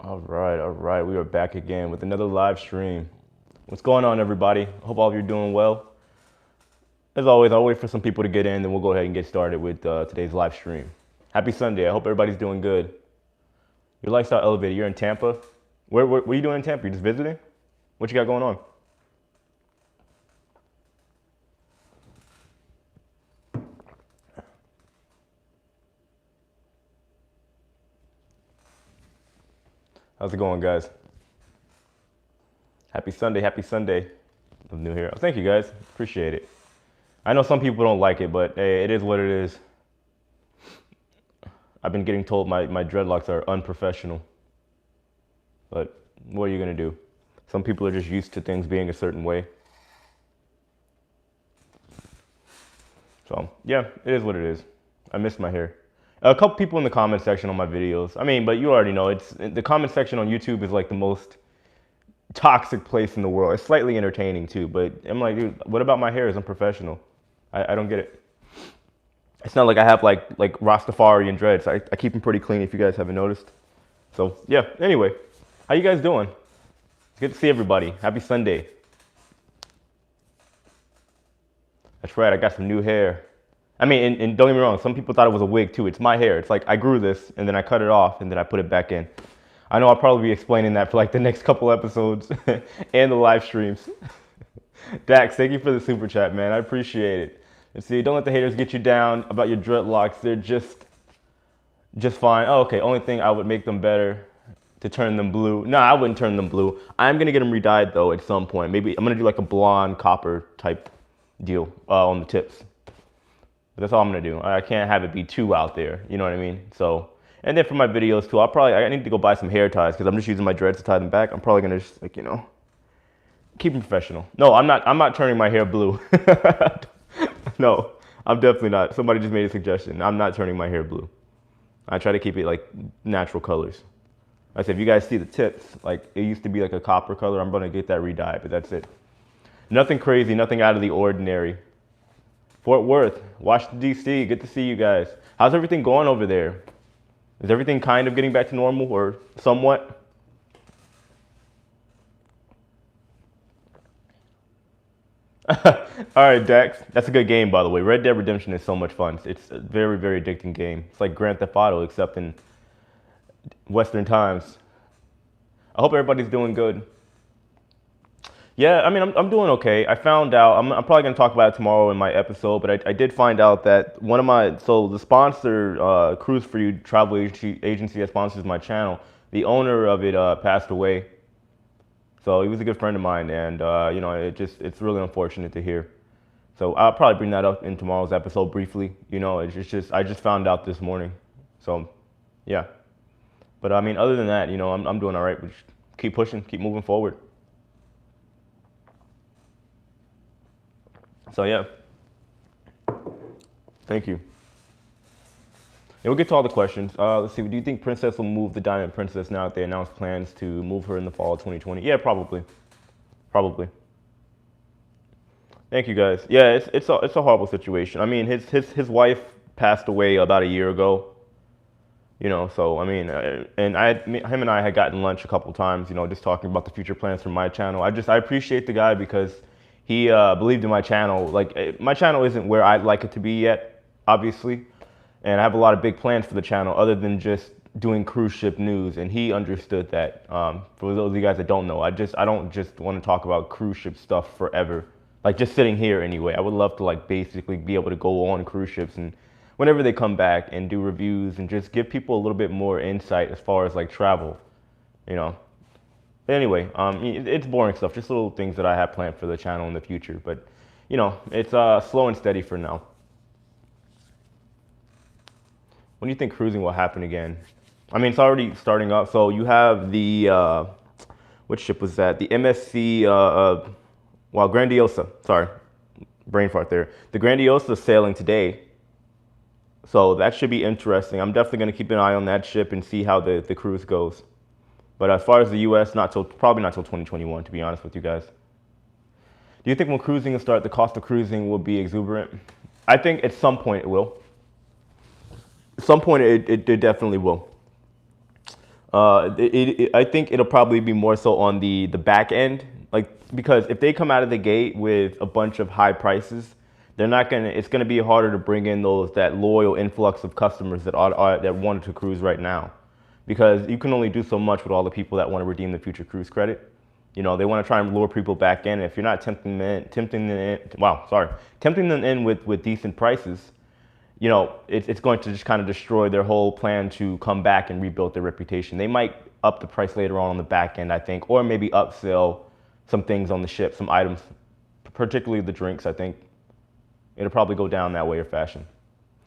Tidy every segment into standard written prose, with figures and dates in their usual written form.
All right. We are back again with another live stream. What's going on, everybody? Hope all of you are doing well. As always, I'll wait for some people to get in, then we'll go ahead and get started with today's live stream. Happy Sunday. I hope everybody's doing good. Your lifestyle elevated. You're in Tampa. What are you doing in Tampa? You just visiting? What you got going on? How's it going, guys? Happy Sunday. Happy Sunday. I'm new here. Oh, thank you, guys. Appreciate it. I know some people don't like it, but hey, it is what it is. I've been getting told my dreadlocks are unprofessional. But what are you going to do? Some people are just used to things being a certain way. So, yeah, it is what it is. I miss my hair. A couple people in the comment section on my videos. I mean, but you already know, it's the comment section on YouTube is like the most toxic place in the world. It's slightly entertaining too, but I'm like, dude, what about my hair is unprofessional? I don't get it. It's not like I have like Rastafari and dreads. I keep them pretty clean if you guys haven't noticed. So yeah, anyway, how you guys doing? It's good to see everybody. Happy Sunday. That's right, I got some new hair. I mean, and don't get me wrong, some people thought it was a wig too. It's my hair. It's like I grew this and then I cut it off and then I put it back in. I know I'll probably be explaining that for like the next couple episodes and the live streams. Dax, thank you for the super chat, man. I appreciate it. And see, don't let the haters get you down about your dreadlocks. They're just fine. Oh, okay, only thing I would make them better to turn them blue. No, I wouldn't turn them blue. I'm gonna get them re-dyed though at some point. Maybe I'm gonna do like a blonde copper type deal on the tips. But that's all I'm gonna do. I can't have it be too out there. You know what I mean? So, and then for my videos too, I need to go buy some hair ties because I'm just using my dreads to tie them back. I'm probably gonna just like, keep them professional. No, I'm not turning my hair blue. No, I'm definitely not. Somebody just made a suggestion. I'm not turning my hair blue. I try to keep it like natural colors. I said, if you guys see the tips, like it used to be like a copper color, I'm gonna get that re-dyed, but that's it. Nothing crazy, nothing out of the ordinary. Fort Worth, Washington, D.C., good to see you guys. How's everything going over there? Is everything kind of getting back to normal or somewhat? All right, Dax. That's a good game, by the way. Red Dead Redemption is so much fun. It's a very, very addicting game. It's like Grand Theft Auto, except in Western times. I hope everybody's doing good. Yeah, I mean, I'm doing okay. I found out, I'm probably going to talk about it tomorrow in my episode, but I did find out that so the sponsor, Cruise For You travel agency that sponsors my channel, the owner of it passed away. So he was a good friend of mine, and it's really unfortunate to hear. So I'll probably bring that up in tomorrow's episode briefly. I just found out this morning. So yeah. But I mean, other than that, I'm doing all right. We just keep pushing, keep moving forward. So yeah. Thank you. And we'll get to all the questions. Let's see. Do you think Princess will move the Diamond Princess now that they announced plans to move her in the fall of 2020? Yeah, probably. Probably. Thank you, guys. Yeah, it's a horrible situation. I mean, his wife passed away about a year ago. So I mean, and him and I had gotten lunch a couple times. Just talking about the future plans for my channel. I appreciate the guy because he believed in my channel. Like my channel isn't where I'd like it to be yet, obviously. And I have a lot of big plans for the channel other than just doing cruise ship news. And he understood that. For those of you guys that don't know, I don't just want to talk about cruise ship stuff forever. Like just sitting here anyway. I would love to like basically be able to go on cruise ships and whenever they come back and do reviews and just give people a little bit more insight as far as like travel, Anyway, it's boring stuff, just little things that I have planned for the channel in the future. But, it's slow and steady for now. When do you think cruising will happen again? I mean, it's already starting up. So you have the, which ship was that? The MSC, Grandiosa. Sorry, brain fart there. The Grandiosa is sailing today. So that should be interesting. I'm definitely going to keep an eye on that ship and see how the cruise goes. But as far as the U.S., probably not till 2021, to be honest with you guys. Do you think when cruising will start, the cost of cruising will be exuberant? I think at some point it will. At some point it definitely will. I think it'll probably be more so on the back end, like because if they come out of the gate with a bunch of high prices, they're not gonna. It's gonna be harder to bring in that loyal influx of customers that wanted to cruise right now, because you can only do so much with all the people that want to redeem the future cruise credit. You know, they want to try and lure people back in. If you're not tempting them in with decent prices, you know, it's going to just kind of destroy their whole plan to come back and rebuild their reputation. They might up the price later on the back end, I think, or maybe upsell some things on the ship, some items, particularly the drinks. I think it'll probably go down that way or fashion.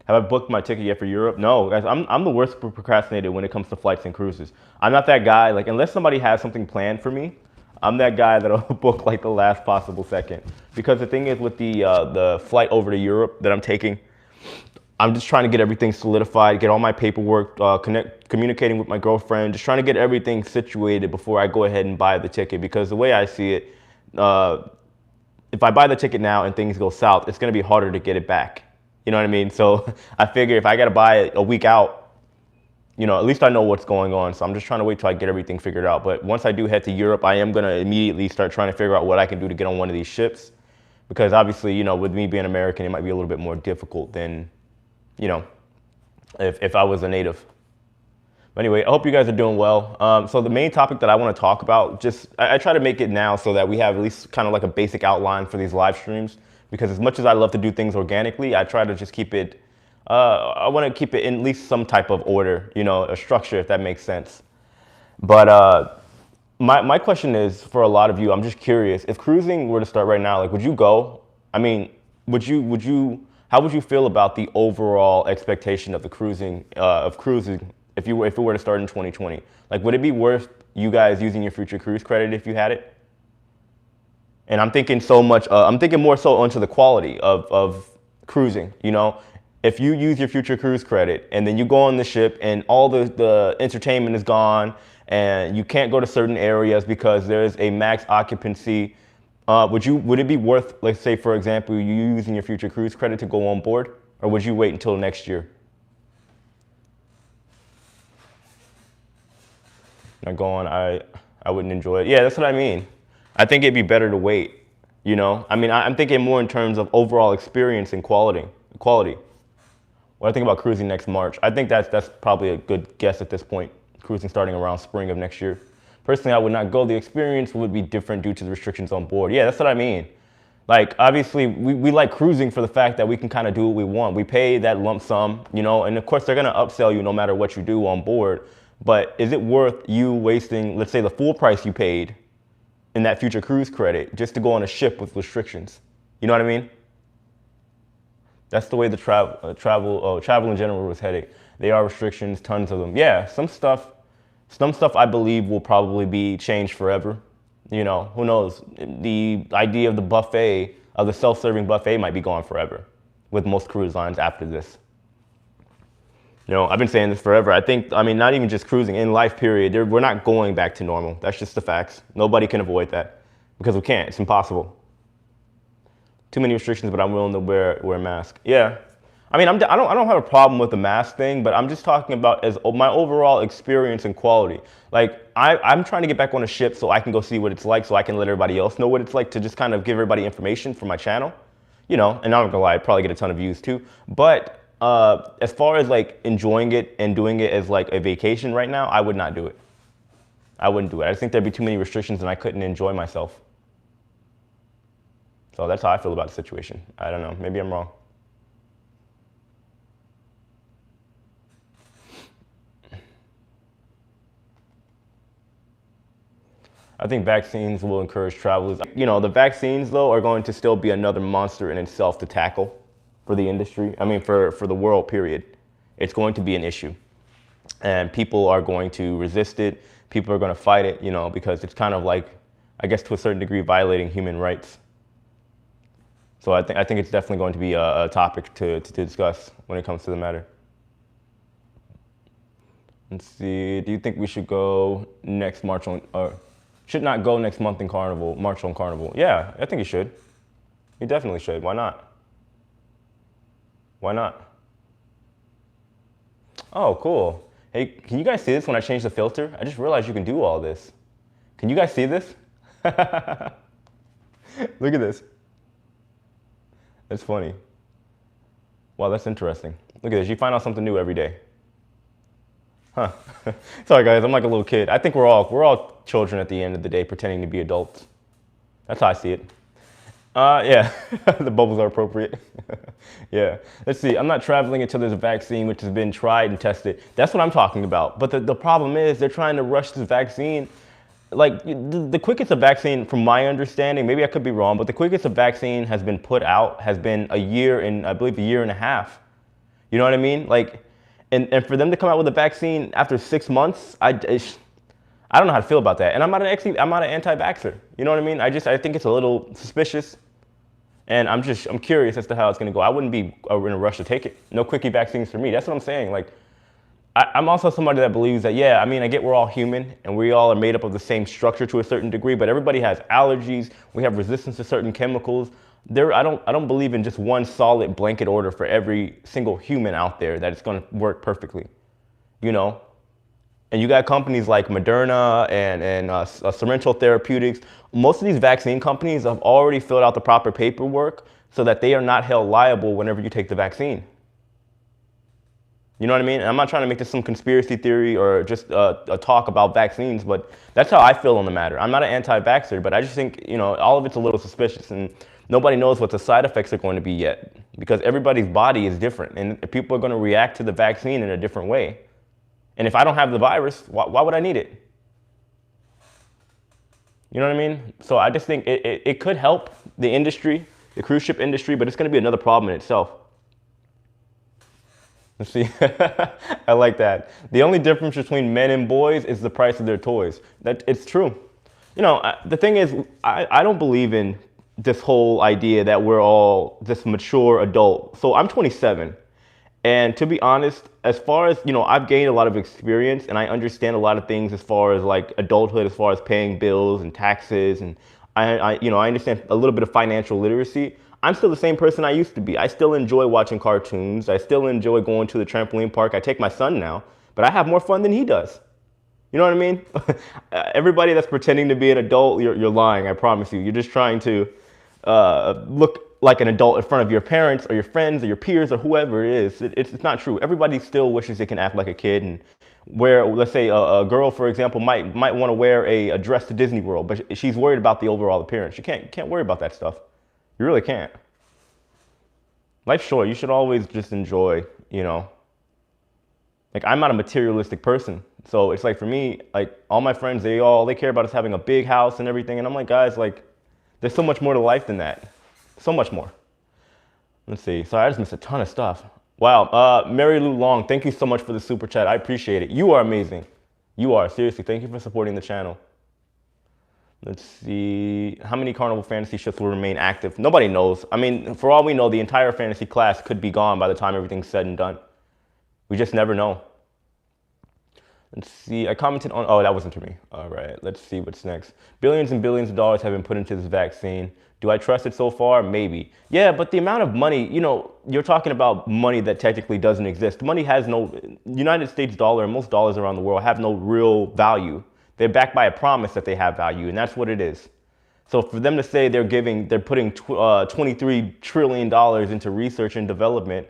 Have I booked my ticket yet for Europe? No, guys, I'm the worst procrastinator when it comes to flights and cruises. I'm not that guy, like, unless somebody has something planned for me, I'm that guy that'll book like the last possible second. Because the thing is with the flight over to Europe that I'm taking, I'm just trying to get everything solidified, get all my paperwork, communicating with my girlfriend, just trying to get everything situated before I go ahead and buy the ticket. Because the way I see it, if I buy the ticket now and things go south, it's going to be harder to get it back. You know what I mean? So I figure if I got to buy it a week out, you know, at least I know what's going on. So I'm just trying to wait till I get everything figured out. But once I do head to Europe, I am going to immediately start trying to figure out what I can do to get on one of these ships. Because obviously, you know, with me being American, it might be a little bit more difficult than, you know, if I was a native. But anyway, I hope you guys are doing well. So the main topic that I want to talk about, I try to make it now so that we have at least kind of like a basic outline for these live streams. Because as much as I love to do things organically, I try to just keep it, I want to keep it in at least some type of order, you know, a structure, if that makes sense. But my question is, for a lot of you, I'm just curious, if cruising were to start right now, like, would you go? I mean, how would you feel about the overall expectation of the cruising, if it were to start in 2020? Like, would it be worth you guys using your future cruise credit if you had it? And I'm thinking I'm thinking more so onto the quality of cruising, you know? If you use your future cruise credit and then you go on the ship and all the entertainment is gone and you can't go to certain areas because there's a max occupancy, would it be worth, let's say, for example, you using your future cruise credit to go on board? Or would you wait until next year? Not going, I wouldn't enjoy it. Yeah, that's what I mean. I think it'd be better to wait, you know? I mean, I'm thinking more in terms of overall experience and quality. When I think about cruising next March, I think that's probably a good guess at this point, cruising starting around spring of next year. Personally, I would not go. The experience would be different due to the restrictions on board. Yeah, that's what I mean. Like, obviously, we like cruising for the fact that we can kind of do what we want. We pay that lump sum, you know, and of course, they're going to upsell you no matter what you do on board. But is it worth you wasting, let's say, the full price you paid in that future cruise credit just to go on a ship with restrictions? You know what I mean? That's the way the travel in general was headed. There are restrictions, tons of them. Yeah, some stuff I believe will probably be changed forever. You know, who knows? The idea of the buffet, of the self-serving buffet might be gone forever with most cruise lines after this. You know, I've been saying this forever. I mean, not even just cruising, in life period, we're not going back to normal. That's just the facts. Nobody can avoid that because we can't. It's impossible. Too many restrictions, but I'm willing to wear a mask. Yeah. I mean, I don't have a problem with the mask thing, but I'm just talking about as my overall experience and quality. Like, I'm trying to get back on a ship so I can go see what it's like, so I can let everybody else know what it's like, to just kind of give everybody information for my channel. You know, and I'm not gonna lie, I'd probably get a ton of views too. But as far as like enjoying it and doing it as like a vacation right now, I would not do it. I wouldn't do it. I think there'd be too many restrictions and I couldn't enjoy myself. So that's how I feel about the situation. I don't know, maybe I'm wrong. I think vaccines will encourage travelers. You know, the vaccines, though, are going to still be another monster in itself to tackle for the industry. I mean, for the world, period. It's going to be an issue. And people are going to resist it. People are going to fight it, you know, because it's kind of like, I guess to a certain degree, violating human rights. So I think it's definitely going to be a topic to discuss when it comes to the matter. Let's see, do you think we should go next March on, or should not go next month in Carnival, March on Carnival? Yeah, I think you should. You definitely should. Why not? Why not? Oh, cool. Hey, can you guys see this when I change the filter? I just realized you can do all this. Can you guys see this? Look at this. That's funny. Wow, that's interesting. Look at this. You find out something new every day. Huh. Sorry guys, I'm like a little kid. I think we're all children at the end of the day pretending to be adults. That's how I see it. Yeah, the bubbles are appropriate. Yeah, let's see. I'm not traveling until there's a vaccine which has been tried and tested. That's what I'm talking about. But the problem is they're trying to rush this vaccine. Like the quickest a vaccine, from my understanding, maybe I could be wrong, but the quickest a vaccine has been put out has been a year and I believe a year and a half. You know what I mean? Like, and for them to come out with a vaccine after 6 months, I don't know how to feel about that. And I'm not an anti-vaxxer. You know what I mean? I think it's a little suspicious. And I'm curious as to how it's going to go. I wouldn't be in a rush to take it. No quickie vaccines for me. That's what I'm saying. Like, I'm also somebody that believes that, yeah, I mean, I get we're all human and we all are made up of the same structure to a certain degree, but everybody has allergies. We have resistance to certain chemicals. I don't believe in just one solid blanket order for every single human out there that it's going to work perfectly, you know? And you got companies like Moderna and Sorrento Therapeutics. Most of these vaccine companies have already filled out the proper paperwork so that they are not held liable whenever you take the vaccine. You know what I mean? And I'm not trying to make this some conspiracy theory or just a talk about vaccines, but that's how I feel on the matter. I'm not an anti-vaxxer, but I just think, you know, all of it's a little suspicious and nobody knows what the side effects are going to be yet because everybody's body is different and people are going to react to the vaccine in a different way. And if I don't have the virus, why would I need it? You know what I mean? So I just think it could help the industry, the cruise ship industry, but it's going to be another problem in itself. Let's see. I like that. The only difference between men and boys is the price of their toys. It's true. You know, the thing is, I don't believe in this whole idea that we're all this mature adult. So I'm 27. And to be honest, as far as, you know, I've gained a lot of experience and I understand a lot of things as far as like adulthood, as far as paying bills and taxes. And I understand a little bit of financial literacy. I'm still the same person I used to be. I still enjoy watching cartoons. I still enjoy going to the trampoline park. I take my son now, but I have more fun than he does. You know what I mean? Everybody that's pretending to be an adult, you're lying, I promise you. You're just trying to look like an adult in front of your parents or your friends or your peers or whoever it is. It's not true. Everybody still wishes they can act like a kid and wear, let's say a girl, for example, might want to wear a dress to Disney World, but she's worried about the overall appearance. You can't worry about that stuff. You really can't. Life's short. You should always just enjoy, you know. Like, I'm not a materialistic person. So it's like for me, like all my friends, they care about is having a big house and everything. And I'm like, guys, like there's so much more to life than that. So much more. Let's see. Sorry, I just missed a ton of stuff. Wow. Mary Lou Long, thank you so much for the super chat. I appreciate it. You are amazing. You are. Seriously. Thank you for supporting the channel. Let's see. How many Carnival fantasy ships will remain active? Nobody knows. I mean, for all we know, the entire fantasy class could be gone by the time everything's said and done. We just never know. Let's see. I commented on, oh, that wasn't to me. All right. Let's see what's next. Billions and billions of dollars have been put into this vaccine. Do I trust it so far? Maybe. Yeah, but the amount of money, you know, you're talking about money that technically doesn't exist. Money has no, United States dollar and most dollars around the world have no real value. They're backed by a promise that they have value, and that's what it is. So for them to say they're putting $23 trillion into research and development,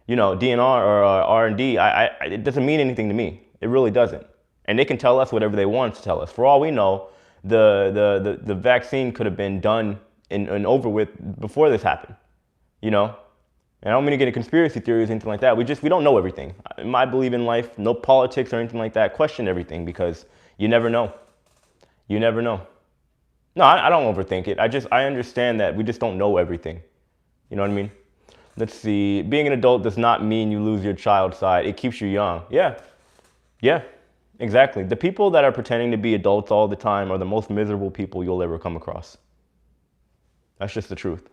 you know, DNR or R&D, it doesn't mean anything to me. It really doesn't. And they can tell us whatever they want to tell us. For all we know, the vaccine could have been done and over with before this happened, you know? And I don't mean to get into conspiracy theories or anything like that. We don't know everything. I believe in life, no politics or anything like that. Question everything because you never know. You never know. No, I don't overthink it. I understand that we just don't know everything. You know what I mean? Let's see. Being an adult does not mean you lose your child side. It keeps you young. Yeah. Yeah, exactly. The people that are pretending to be adults all the time are the most miserable people you'll ever come across. That's just the truth.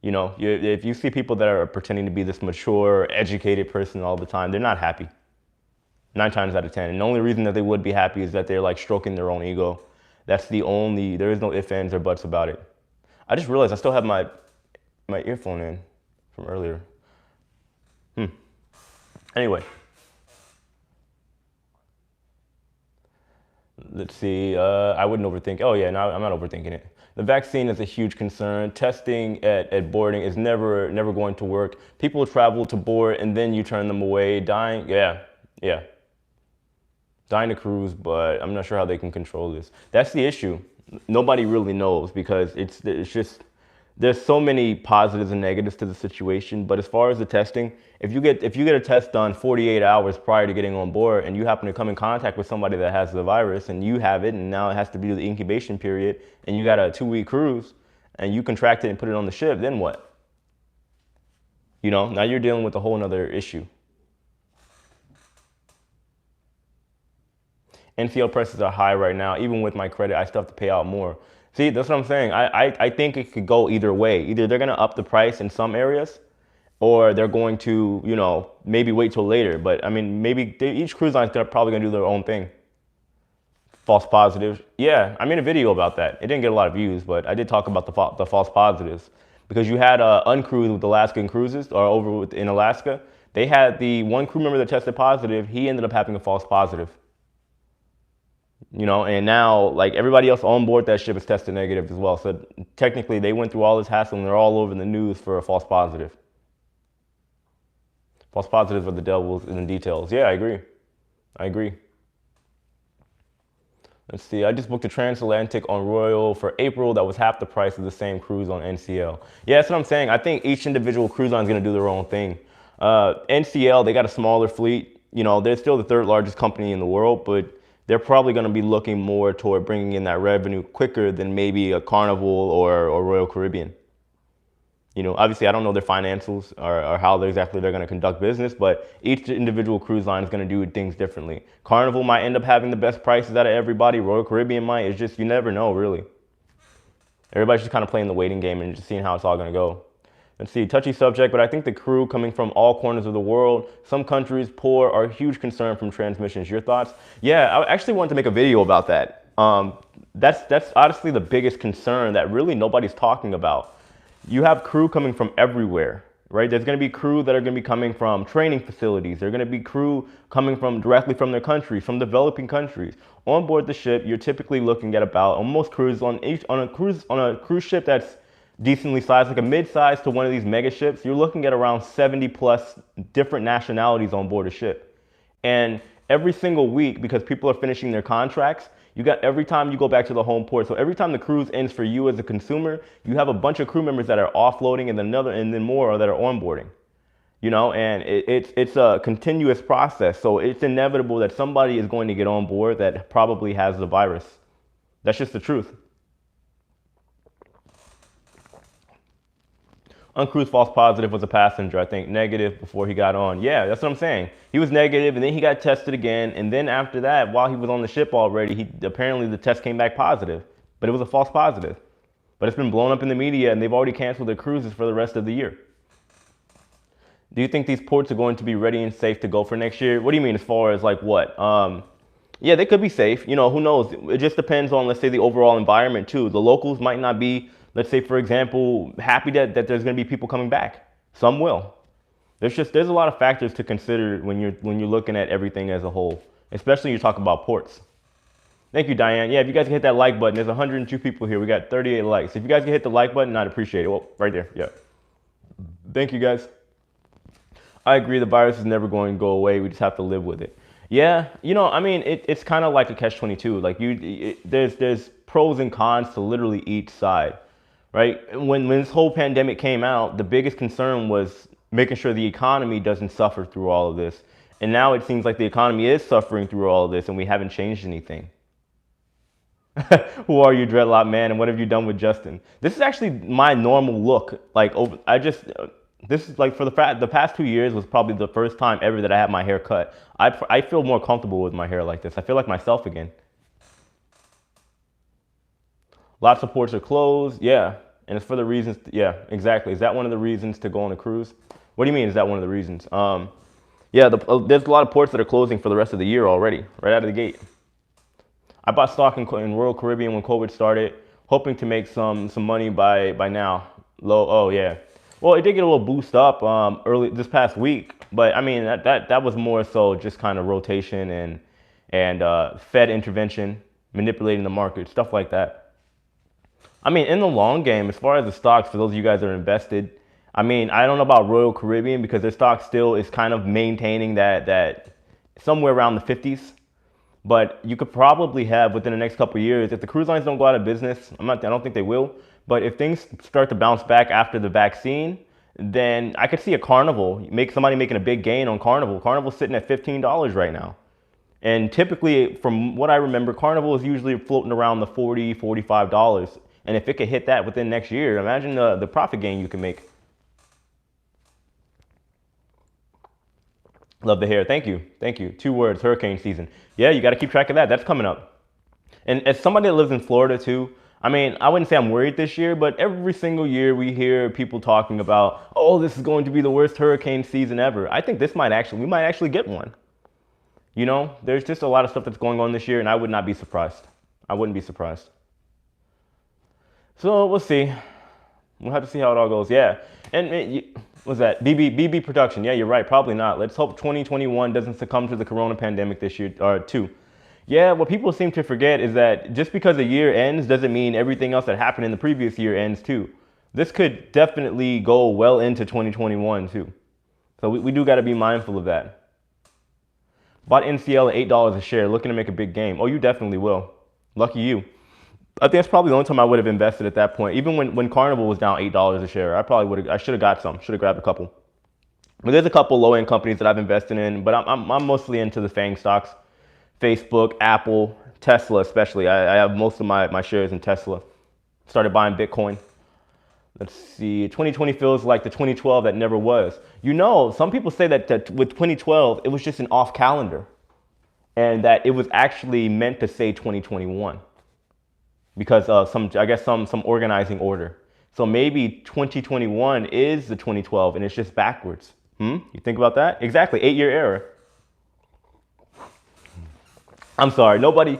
You know, if you see people that are pretending to be this mature, educated person all the time, they're not happy. 9 times out of 10. And the only reason that they would be happy is that they're like stroking their own ego. There is no ifs, ands, or buts about it. I just realized I still have my earphone in from earlier. Anyway. Let's see. I wouldn't overthink. Oh yeah, no, I'm not overthinking it. The vaccine is a huge concern. Testing at boarding is never going to work. People travel to board and then you turn them away. Dying, yeah, dying to cruise, but I'm not sure how they can control this. That's the issue. Nobody really knows because it's just there's so many positives and negatives to the situation. But as far as the testing, if you get a test done 48 hours prior to getting on board and you happen to come in contact with somebody that has the virus and you have it and now it has to be the incubation period and you got a 2-week cruise and you contract it and put it on the ship, then what? You know, now you're dealing with a whole nother issue. NCL prices are high right now. Even with my credit, I still have to pay out more. See, that's what I'm saying. I think it could go either way. Either they're going to up the price in some areas or they're going to, you know, maybe wait till later. But I mean, maybe each cruise line's probably going to do their own thing. False positives. Yeah, I made a video about that. It didn't get a lot of views, but I did talk about the false positives because you had uncruise with Alaskan Cruises or in Alaska. They had the one crew member that tested positive. He ended up having a false positive. You know, and now like everybody else on board that ship is tested negative as well. So technically they went through all this hassle and they're all over the news for a false positive. False positives are the devils in the details. Yeah, I agree. Let's see, I just booked a transatlantic on Royal for April that was half the price of the same cruise on NCL. Yeah, that's what I'm saying. I think each individual cruise line is going to do their own thing. NCL, they got a smaller fleet. You know, they're still the third largest company in the world, but they're probably going to be looking more toward bringing in that revenue quicker than maybe a Carnival or Royal Caribbean. You know, obviously I don't know their financials or how exactly they're going to conduct business, but each individual cruise line is going to do things differently. Carnival might end up having the best prices out of everybody. Royal Caribbean might. It's just, you never know, really. Everybody's just kind of playing the waiting game and just seeing how it's all going to go. Let's see, touchy subject, but I think the crew coming from all corners of the world, some countries, poor, are a huge concern from transmissions. Your thoughts? Yeah, I actually wanted to make a video about that. That's honestly the biggest concern that really nobody's talking about. You have crew coming from everywhere, right? There's going to be crew that are going to be coming from training facilities. They're going to be crew coming from directly from their countries, from developing countries. On board the ship, you're typically looking at about on most cruises on a cruise ship that's decently sized, like a mid-size to one of these mega ships, you're looking at around 70 plus different nationalities on board a ship. And every single week, because people are finishing their contracts, you got every time you go back to the home port. So every time the cruise ends for you as a consumer, you have a bunch of crew members that are offloading and then more that are onboarding. You know, and it's a continuous process. So it's inevitable that somebody is going to get on board that probably has the virus. That's just the truth. Uncruise false positive was a passenger, I think negative before he got on. Yeah, that's what I'm saying. He was negative and then he got tested again. And then after that, while he was on the ship already, apparently the test came back positive, but it was a false positive. But it's been blown up in the media and they've already canceled their cruises for the rest of the year. Do you think these ports are going to be ready and safe to go for next year? What do you mean as far as like what? Yeah, they could be safe. You know, who knows? It just depends on, let's say, the overall environment too. The locals might not be, let's say, for example, happy that there's going to be people coming back. Some will. There's a lot of factors to consider when you're looking at everything as a whole, especially when you talk about ports. Thank you, Diane. Yeah, if you guys can hit that like button, there's 102 people here. We got 38 likes. If you guys can hit the like button, I'd appreciate it. Well, right there. Yeah. Thank you, guys. I agree. The virus is never going to go away. We just have to live with it. Yeah, you know, I mean, it's kind of like a catch-22. Like there's pros and cons to literally each side, right? When this whole pandemic came out, the biggest concern was making sure the economy doesn't suffer through all of this. And now it seems like the economy is suffering through all of this and we haven't changed anything. Who are you, Dreadlock Man? And what have you done with Justin? This is actually my normal look. Like, this is like for the past 2 years was probably the first time ever that I had my hair cut. I feel more comfortable with my hair like this. I feel like myself again. Lots of ports are closed. Yeah. And it's for the reasons. Yeah, exactly. Is that one of the reasons to go on a cruise? What do you mean? Is that one of the reasons? Yeah, there's a lot of ports that are closing for the rest of the year already, right out of the gate. I bought stock in Royal Caribbean when COVID started, hoping to make some money by now. Oh yeah. Well, it did get a little boost up early this past week, but I mean that was more so just kind of rotation and Fed intervention. manipulating the market, stuff like that. I mean, in the long game, as far as the stocks, for those of you guys that are invested, I mean, I don't know about Royal Caribbean because their stock still is kind of maintaining that somewhere around the 50s. But you could probably have within the next couple of years, if the cruise lines don't go out of business, I don't think they will. But if things start to bounce back after the vaccine, then I could see a Carnival, somebody making a big gain on Carnival. Carnival's sitting at $15 right now. And typically, from what I remember, Carnival is usually floating around the $40, $45. And if it could hit that within next year, imagine the profit gain you can make. Love the hair. Thank you. Thank you. 2 words, hurricane season. Yeah, you got to keep track of that. That's coming up. And as somebody that lives in Florida too, I mean, I wouldn't say I'm worried this year, but every single year we hear people talking about, oh, this is going to be the worst hurricane season ever. I think we might actually get one. You know, there's just a lot of stuff that's going on this year, and I would not be surprised. I wouldn't be surprised. So we'll see. We'll have to see how it all goes. Yeah. And what's that? BB production. Yeah, you're right. Probably not. Let's hope 2021 doesn't succumb to the corona pandemic this year, or too. Yeah, what people seem to forget is that just because a year ends doesn't mean everything else that happened in the previous year ends too. This could definitely go well into 2021 too. So we do got to be mindful of that. Bought NCL at $8 a share, looking to make a big game. Oh, you definitely will. Lucky you. I think that's probably the only time I would have invested at that point. Even when Carnival was down $8 a share, I should have got some. Should have grabbed a couple. But there's a couple low-end companies that I've invested in, but I'm mostly into the FANG stocks. Facebook, Apple, Tesla especially. I have most of my shares in Tesla. Started buying Bitcoin. Let's see, 2020 feels like the 2012 that never was. You know, some people say that with 2012, it was just an off calendar and that it was actually meant to say 2021 because of some organizing order. So maybe 2021 is the 2012 and it's just backwards. You think about that? Exactly, 8-year error. I'm sorry, nobody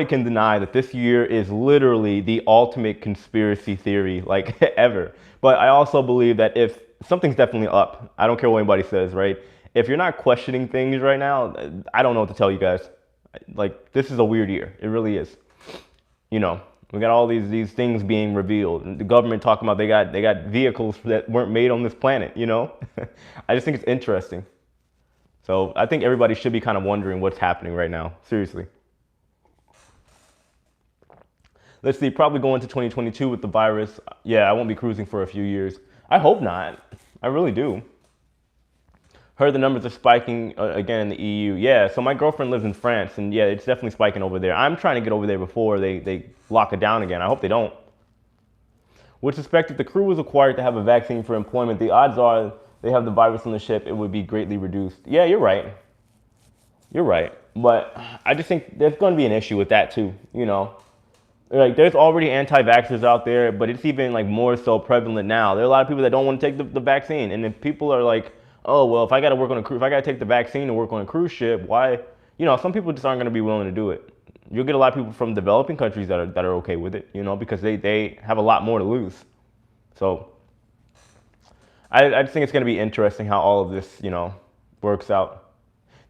can deny that this year is literally the ultimate conspiracy theory, like ever. But I also believe that if something's definitely up, I don't care what anybody says, right? If you're not questioning things right now, I don't know what to tell you guys. Like, this is a weird year. It really is. You know, we got all these things being revealed. And the government talking about they got vehicles that weren't made on this planet, you know? I just think it's interesting. So I think everybody should be kind of wondering what's happening right now. Seriously. Let's see, probably go into 2022 with the virus. Yeah, I won't be cruising for a few years. I hope not. I really do. Heard the numbers are spiking again in the EU. Yeah, so my girlfriend lives in France, and yeah, it's definitely spiking over there. I'm trying to get over there before they lock it down again. I hope they don't. Would suspect if the crew was required to have a vaccine for employment, the odds are they have the virus on the ship, it would be greatly reduced. Yeah, you're right. You're right. But I just think there's going to be an issue with that too, you know. Like, there's already anti-vaxxers out there, but it's even like more so prevalent now. There are a lot of people that don't want to take the vaccine. And if people are like, oh, well, if I got to take the vaccine to work on a cruise ship, why? You know, some people just aren't going to be willing to do it. You'll get a lot of people from developing countries that are okay with it, you know, because they have a lot more to lose. So I just think it's going to be interesting how all of this, you know, works out.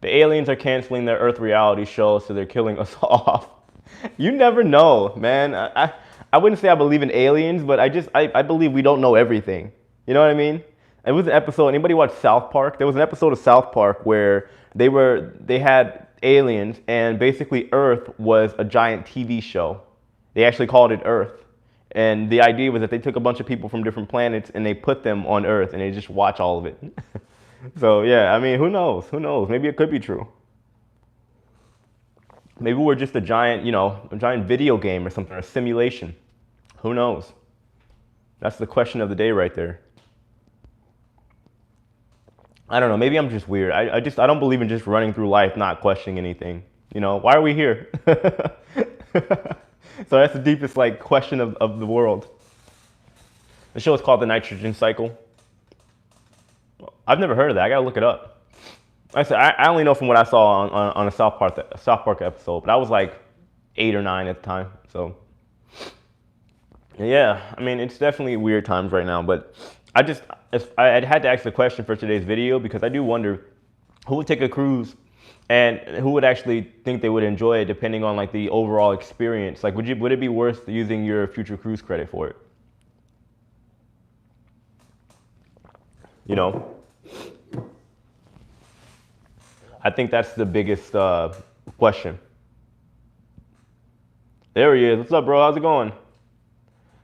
The aliens are canceling their Earth reality show, so they're killing us off. You never know, man. I wouldn't say I believe in aliens, but I believe we don't know everything. You know what I mean? It was an episode, anybody watch South Park? There was an episode of South Park where they had aliens and basically Earth was a giant TV show. They actually called it Earth. And the idea was that they took a bunch of people from different planets and they put them on Earth and they just watch all of it. So yeah, I mean, who knows? Who knows? Maybe it could be true. Maybe we're just a giant, you know, a giant video game or something, or a simulation. Who knows? That's the question of the day right there. I don't know, maybe I'm just weird. I don't believe in just running through life not questioning anything. You know, why are we here? So that's the deepest like question of the world. The show is called The Nitrogen Cycle. I've never heard of that. I gotta look it up. Like I said, I only know from what I saw on a South Park episode, but I was like 8 or 9 at the time. So yeah, I mean, it's definitely weird times right now, but I had to ask the question for today's video because I do wonder who would take a cruise And who would actually think they would enjoy it depending on like the overall experience? Like, would it be worth using your future cruise credit for it? You know, I think that's the biggest question. There he is. What's up, bro? How's it going?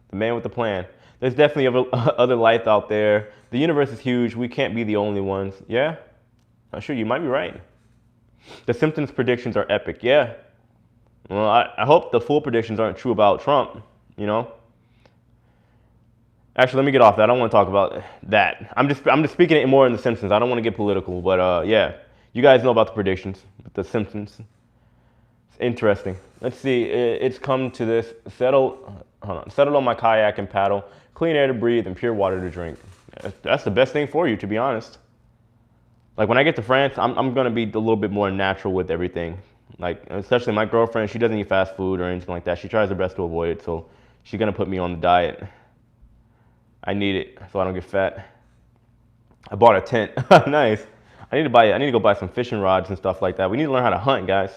The man with the plan. There's definitely other life out there. The universe is huge. We can't be the only ones. Yeah? Not sure. You might be right. The symptoms predictions are epic. Yeah. Well, I hope the full predictions aren't true about Trump, you know? Actually, let me get off that. I don't want to talk about that. I'm just speaking it more in the Simpsons. I don't want to get political, but yeah. You guys know about the predictions, the Simpsons. It's interesting. Let's see. It's come to this. Settle on my kayak and paddle. Clean air to breathe and pure water to drink. That's the best thing for you, to be honest. Like when I get to France, I'm gonna be a little bit more natural with everything. Like especially my girlfriend, she doesn't eat fast food or anything like that. She tries her best to avoid it, so she's gonna put me on the diet. I need it so I don't get fat. I bought a tent. Nice. I need to go buy some fishing rods and stuff like that. We need to learn how to hunt, guys,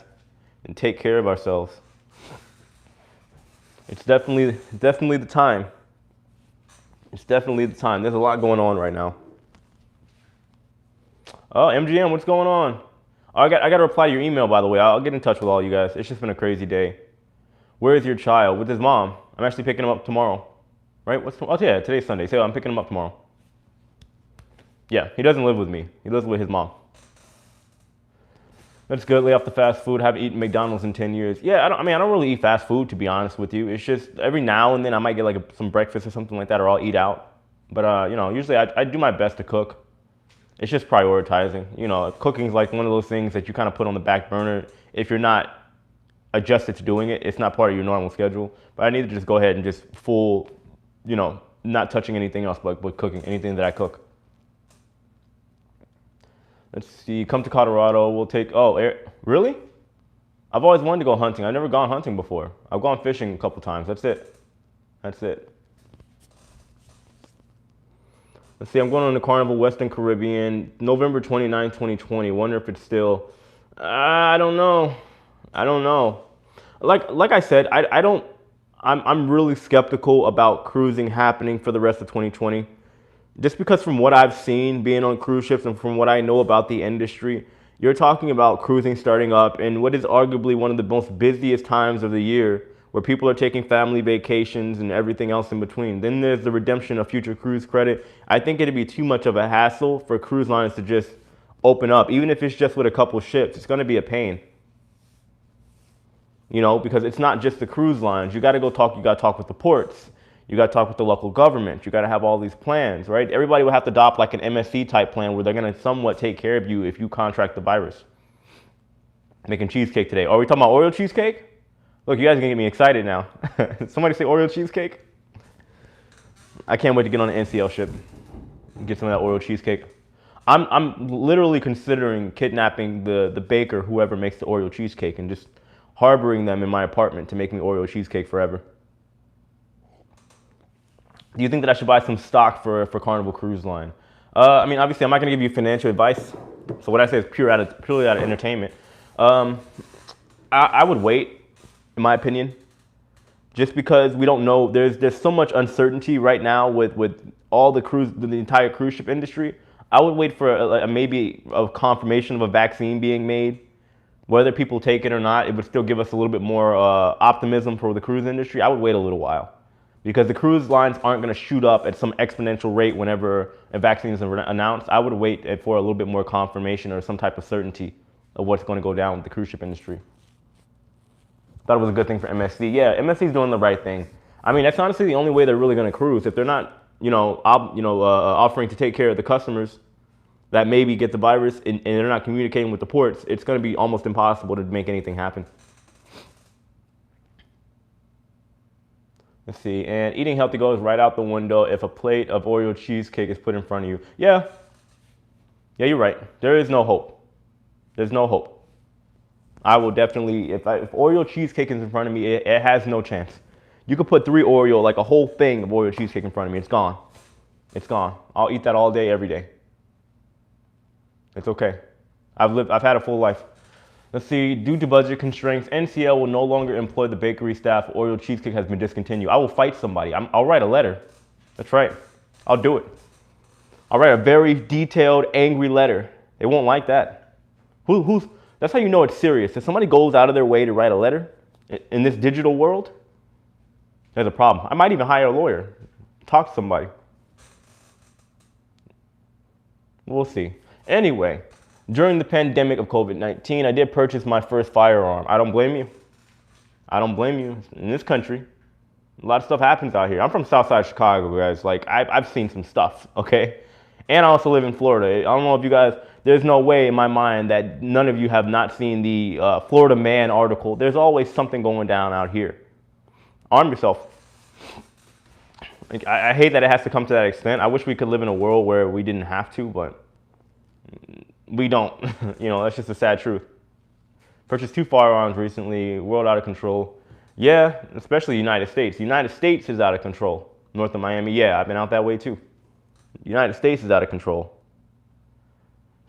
and take care of ourselves. It's definitely the time. It's definitely the time. There's a lot going on right now. Oh, MGM, what's going on? Oh, I got to reply to your email, by the way. I'll get in touch with all you guys. It's just been a crazy day. Where is your child? With his mom. I'm actually picking him up tomorrow. Right? Oh, yeah, today's Sunday. So I'm picking him up tomorrow. Yeah, he doesn't live with me. He lives with his mom. That's good. Lay off the fast food. Haven't eaten McDonald's in 10 years. Yeah, I don't really eat fast food, to be honest with you. It's just every now and then I might get like some breakfast or something like that, or I'll eat out. But, you know, usually I do my best to cook. It's just prioritizing. You know, cooking is like one of those things that you kind of put on the back burner. If you're not adjusted to doing it, it's not part of your normal schedule. But I need to just go ahead and just full, you know, not touching anything else but cooking, anything that I cook. Let's see, come to Colorado, we'll take, really? I've always wanted to go hunting. I've never gone hunting before. I've gone fishing a couple times, that's it. That's it. Let's see, I'm going on the Carnival Western Caribbean, November 29, 2020. Wonder if it's still, I don't know. I don't know. Like I said, I'm really skeptical about cruising happening for the rest of 2020. Just because from what I've seen being on cruise ships and from what I know about the industry, you're talking about cruising starting up in what is arguably one of the most busiest times of the year, where people are taking family vacations and everything else in between. Then there's the redemption of future cruise credit. I think it'd be too much of a hassle for cruise lines to just open up. Even if it's just with a couple ships, it's gonna be a pain. You know, because it's not just the cruise lines. You gotta talk with the ports. You got to talk with the local government. You got to have all these plans, right? Everybody will have to adopt like an MSC type plan where they're going to somewhat take care of you if you contract the virus. Making cheesecake today. Are we talking about Oreo cheesecake? Look, you guys are going to get me excited now. Somebody say Oreo cheesecake? I can't wait to get on the NCL ship and get some of that Oreo cheesecake. I'm literally considering kidnapping the baker, whoever makes the Oreo cheesecake, and just harboring them in my apartment to make me Oreo cheesecake forever. Do you think that I should buy some stock for Carnival Cruise Line? I mean, obviously, I'm not going to give you financial advice. So what I say is purely out of entertainment. I would wait, in my opinion, just because we don't know. There's so much uncertainty right now with all the entire cruise ship industry. I would wait for maybe a confirmation of a vaccine being made. Whether people take it or not, it would still give us a little bit more optimism for the cruise industry. I would wait a little while. Because the cruise lines aren't going to shoot up at some exponential rate whenever a vaccine is announced. I would wait for a little bit more confirmation or some type of certainty of what's going to go down with the cruise ship industry. Thought it was a good thing for MSC. Yeah, MSC's doing the right thing. I mean, that's honestly the only way they're really going to cruise. If they're not, offering to take care of the customers that maybe get the virus and they're not communicating with the ports, it's going to be almost impossible to make anything happen. Let's see, and eating healthy goes right out the window if a plate of Oreo cheesecake is put in front of you. Yeah, you're right. There is no hope. There's no hope. I will definitely, if Oreo cheesecake is in front of me, it has no chance. You could put 3 Oreo, like a whole thing of Oreo cheesecake in front of me. It's gone. It's gone. I'll eat that all day, every day. It's okay. I've had a full life. Let's see, due to budget constraints, NCL will no longer employ the bakery staff. Oreo cheesecake has been discontinued. I will fight somebody. I'll write a letter. That's right. I'll do it. I'll write a very detailed, angry letter. They won't like that. That's how you know it's serious. If somebody goes out of their way to write a letter in this digital world, there's a problem. I might even hire a lawyer. Talk to somebody. We'll see. Anyway, during the pandemic of COVID-19, I did purchase my first firearm. I don't blame you. I don't blame you. In this country, a lot of stuff happens out here. I'm from Southside Chicago, guys. Like, I've seen some stuff, okay? And I also live in Florida. I don't know if you guys, there's no way in my mind that none of you have not seen the Florida Man article. There's always something going down out here. Arm yourself. Like, I hate that it has to come to that extent. I wish we could live in a world where we didn't have to, but we don't. You know, that's just a sad truth. Purchased 2 firearms recently. World out of control. Yeah, especially the United States. The United States is out of control. North of Miami, yeah, I've been out that way too. The United States is out of control.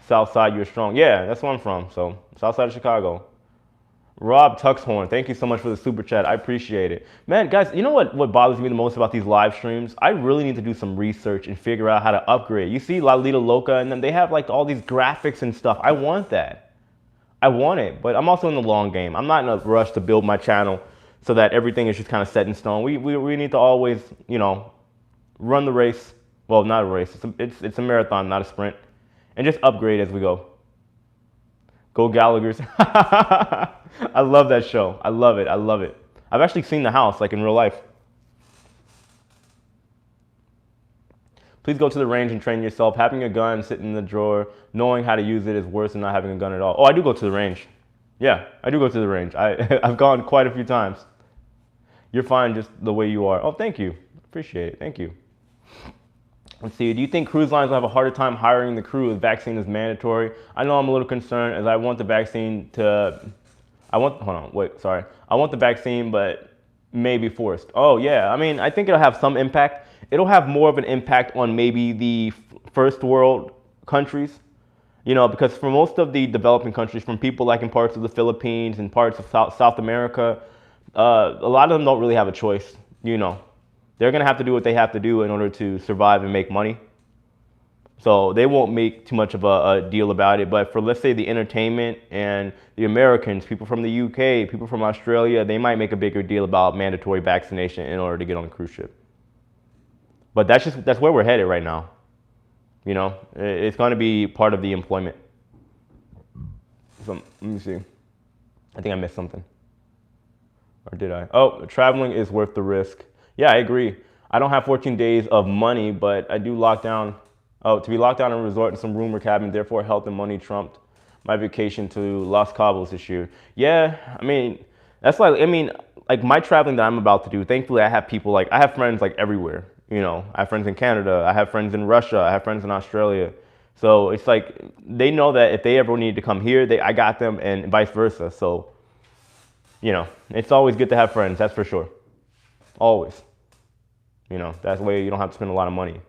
South side, you're strong. Yeah, that's where I'm from. So, South side of Chicago. Rob Tuxhorn, thank you so much for the super chat. I appreciate it. Man, guys, you know what bothers me the most about these live streams? I really need to do some research and figure out how to upgrade. You see Lalita Loca and then they have like all these graphics and stuff. I want that. I want it, but I'm also in the long game. I'm not in a rush to build my channel so that everything is just kind of set in stone. We need to always, you know, run the race. Well, not a race. It's a marathon, not a sprint. And just upgrade as we go. Go Gallagher's. I love that show. I love it. I love it. I've actually seen the house, like in real life. Please go to the range and train yourself. Having a gun sitting in the drawer, knowing how to use it is worse than not having a gun at all. Oh, I do go to the range. Yeah, I do go to the range. I've gone quite a few times. You're fine just the way you are. Oh, thank you. Appreciate it. Thank you. Let's see, do you think cruise lines will have a harder time hiring the crew if vaccine is mandatory? I know I'm a little concerned as I want the vaccine to, I want the vaccine, but maybe forced. Oh yeah, I mean, I think it'll have some impact. It'll have more of an impact on maybe the first world countries, you know, because for most of the developing countries, from people like in parts of the Philippines and parts of South America, a lot of them don't really have a choice, you know. They're going to have to do what they have to do in order to survive and make money. So they won't make too much of a deal about it. But for, let's say, the entertainment and the Americans, people from the UK, people from Australia, they might make a bigger deal about mandatory vaccination in order to get on a cruise ship. But that's where we're headed right now. You know, it's going to be part of the employment. So, let me see. I think I missed something. Or did I? Oh, traveling is worth the risk. Yeah, I agree. I don't have 14 days of money, but I do lock down. Oh, to be locked down in a resort in some room or cabin, therefore health and money trumped my vacation to Los Cabos this year. Yeah, I mean, that's like, I mean, like my traveling that I'm about to do, thankfully I have people like, I have friends like everywhere. You know, I have friends in Canada, I have friends in Russia, I have friends in Australia. So it's like, they know that if they ever need to come here, I got them and vice versa. So, you know, it's always good to have friends, that's for sure. Always. You know, that's the way you don't have to spend a lot of money.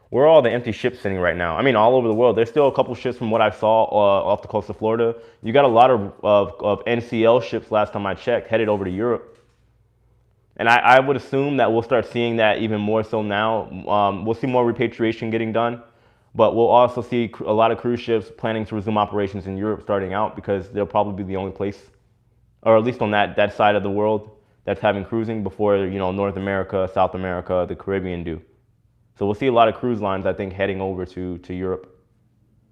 Where are all the empty ships sitting right now? I mean, all over the world. There's still a couple ships from what I saw off the coast of Florida. You got a lot of NCL ships last time I checked, headed over to Europe. And I would assume that we'll start seeing that even more so now. We'll see more repatriation getting done. But we'll also see a lot of cruise ships planning to resume operations in Europe starting out because they'll probably be the only place, or at least on that side of the world, that's having cruising before, you know, North America, South America, the Caribbean do. So we'll see a lot of cruise lines, I think, heading over to Europe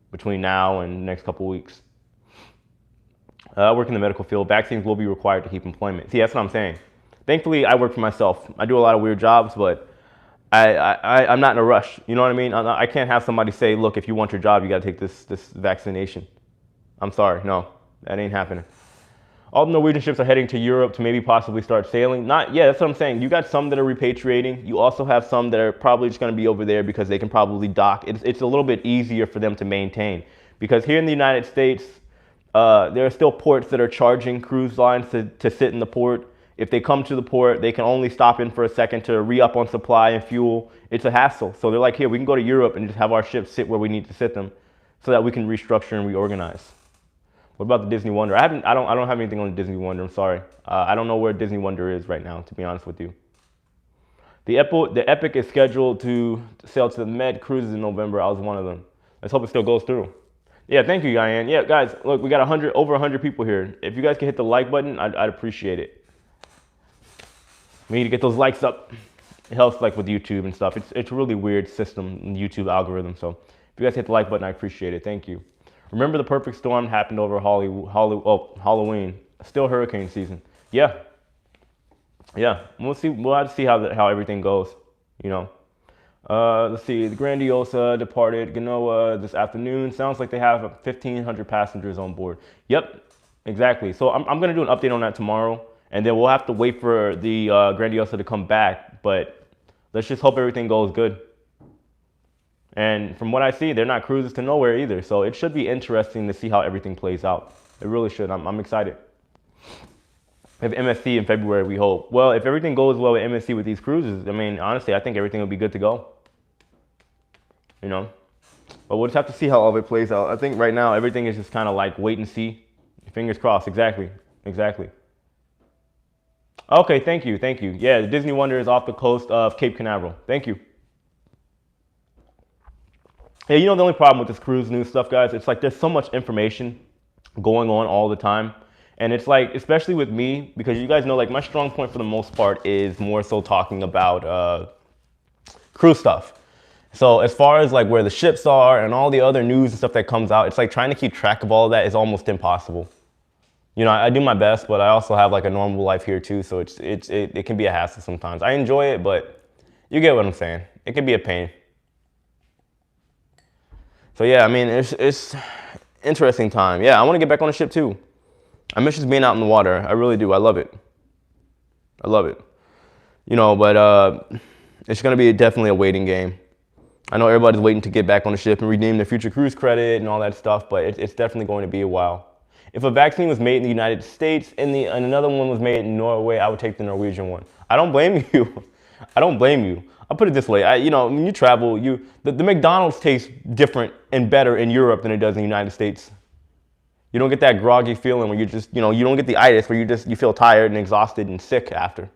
between now and the next couple weeks. I work in the medical field. Vaccines will be required to keep employment. See, that's what I'm saying. Thankfully, I work for myself. I do a lot of weird jobs, but I'm not in a rush. You know what I mean? I can't have somebody say, look, if you want your job, you got to take this vaccination. I'm sorry. No, that ain't happening. All the Norwegian ships are heading to Europe to maybe possibly start sailing. Yeah, that's what I'm saying. You got some that are repatriating. You also have some that are probably just going to be over there because they can probably dock. It's a little bit easier for them to maintain. Because here in the United States, there are still ports that are charging cruise lines to sit in the port. If they come to the port, they can only stop in for a second to re-up on supply and fuel. It's a hassle. So they're like, here, we can go to Europe and just have our ships sit where we need to sit them so that we can restructure and reorganize. What about the Disney Wonder? I don't have anything on the Disney Wonder. I'm sorry. I don't know where Disney Wonder is right now, to be honest with you. The Epic is scheduled to sail to the Med cruises in November. I was one of them. Let's hope it still goes through. Yeah, thank you, Diane. Yeah, guys, look, we got over 100 people here. If you guys can hit the like button, I'd appreciate it. We need to get those likes up. It helps like with YouTube and stuff. It's a really weird system, YouTube algorithm. So if you guys hit the like button, I appreciate it. Thank you. Remember the perfect storm happened over Halloween. Still hurricane season. Yeah. Yeah. We'll see. We'll have to see how everything goes. You know. Let's see. The Grandiosa departed Genoa this afternoon. Sounds like they have 1,500 passengers on board. Yep. Exactly. So I'm gonna do an update on that tomorrow, and then we'll have to wait for the Grandiosa to come back. But let's just hope everything goes good. And from what I see, they're not cruises to nowhere either. So it should be interesting to see how everything plays out. It really should. I'm excited. We have MSC in February, we hope. Well, if everything goes well with MSC with these cruises, I mean, honestly, I think everything will be good to go. You know? But we'll just have to see how all of it plays out. I think right now, everything is just kind of like wait and see. Fingers crossed. Exactly. Exactly. Okay, thank you. Thank you. Yeah, the Disney Wonder is off the coast of Cape Canaveral. Thank you. Yeah, you know the only problem with this cruise news stuff, guys, it's like there's so much information going on all the time. And it's like, especially with me, because you guys know like my strong point for the most part is more so talking about cruise stuff. So as far as like where the ships are and all the other news and stuff that comes out, it's like trying to keep track of all of that is almost impossible. You know, I do my best, but I also have like a normal life here too. So it can be a hassle sometimes. I enjoy it, but you get what I'm saying. It can be a pain. So yeah, I mean, it's interesting time. Yeah, I want to get back on the ship too. I miss just being out in the water. I really do. I love it. I love it. You know, but it's going to be definitely a waiting game. I know everybody's waiting to get back on the ship and redeem their future cruise credit and all that stuff, but it's definitely going to be a while. If a vaccine was made in the United States and another one was made in Norway, I would take the Norwegian one. I don't blame you. I don't blame you. I'll put it this way. You know, when you travel, the McDonald's tastes different and better in Europe than it does in the United States. You don't get that groggy feeling where you just, you know, you don't get the itis where you feel tired and exhausted and sick after.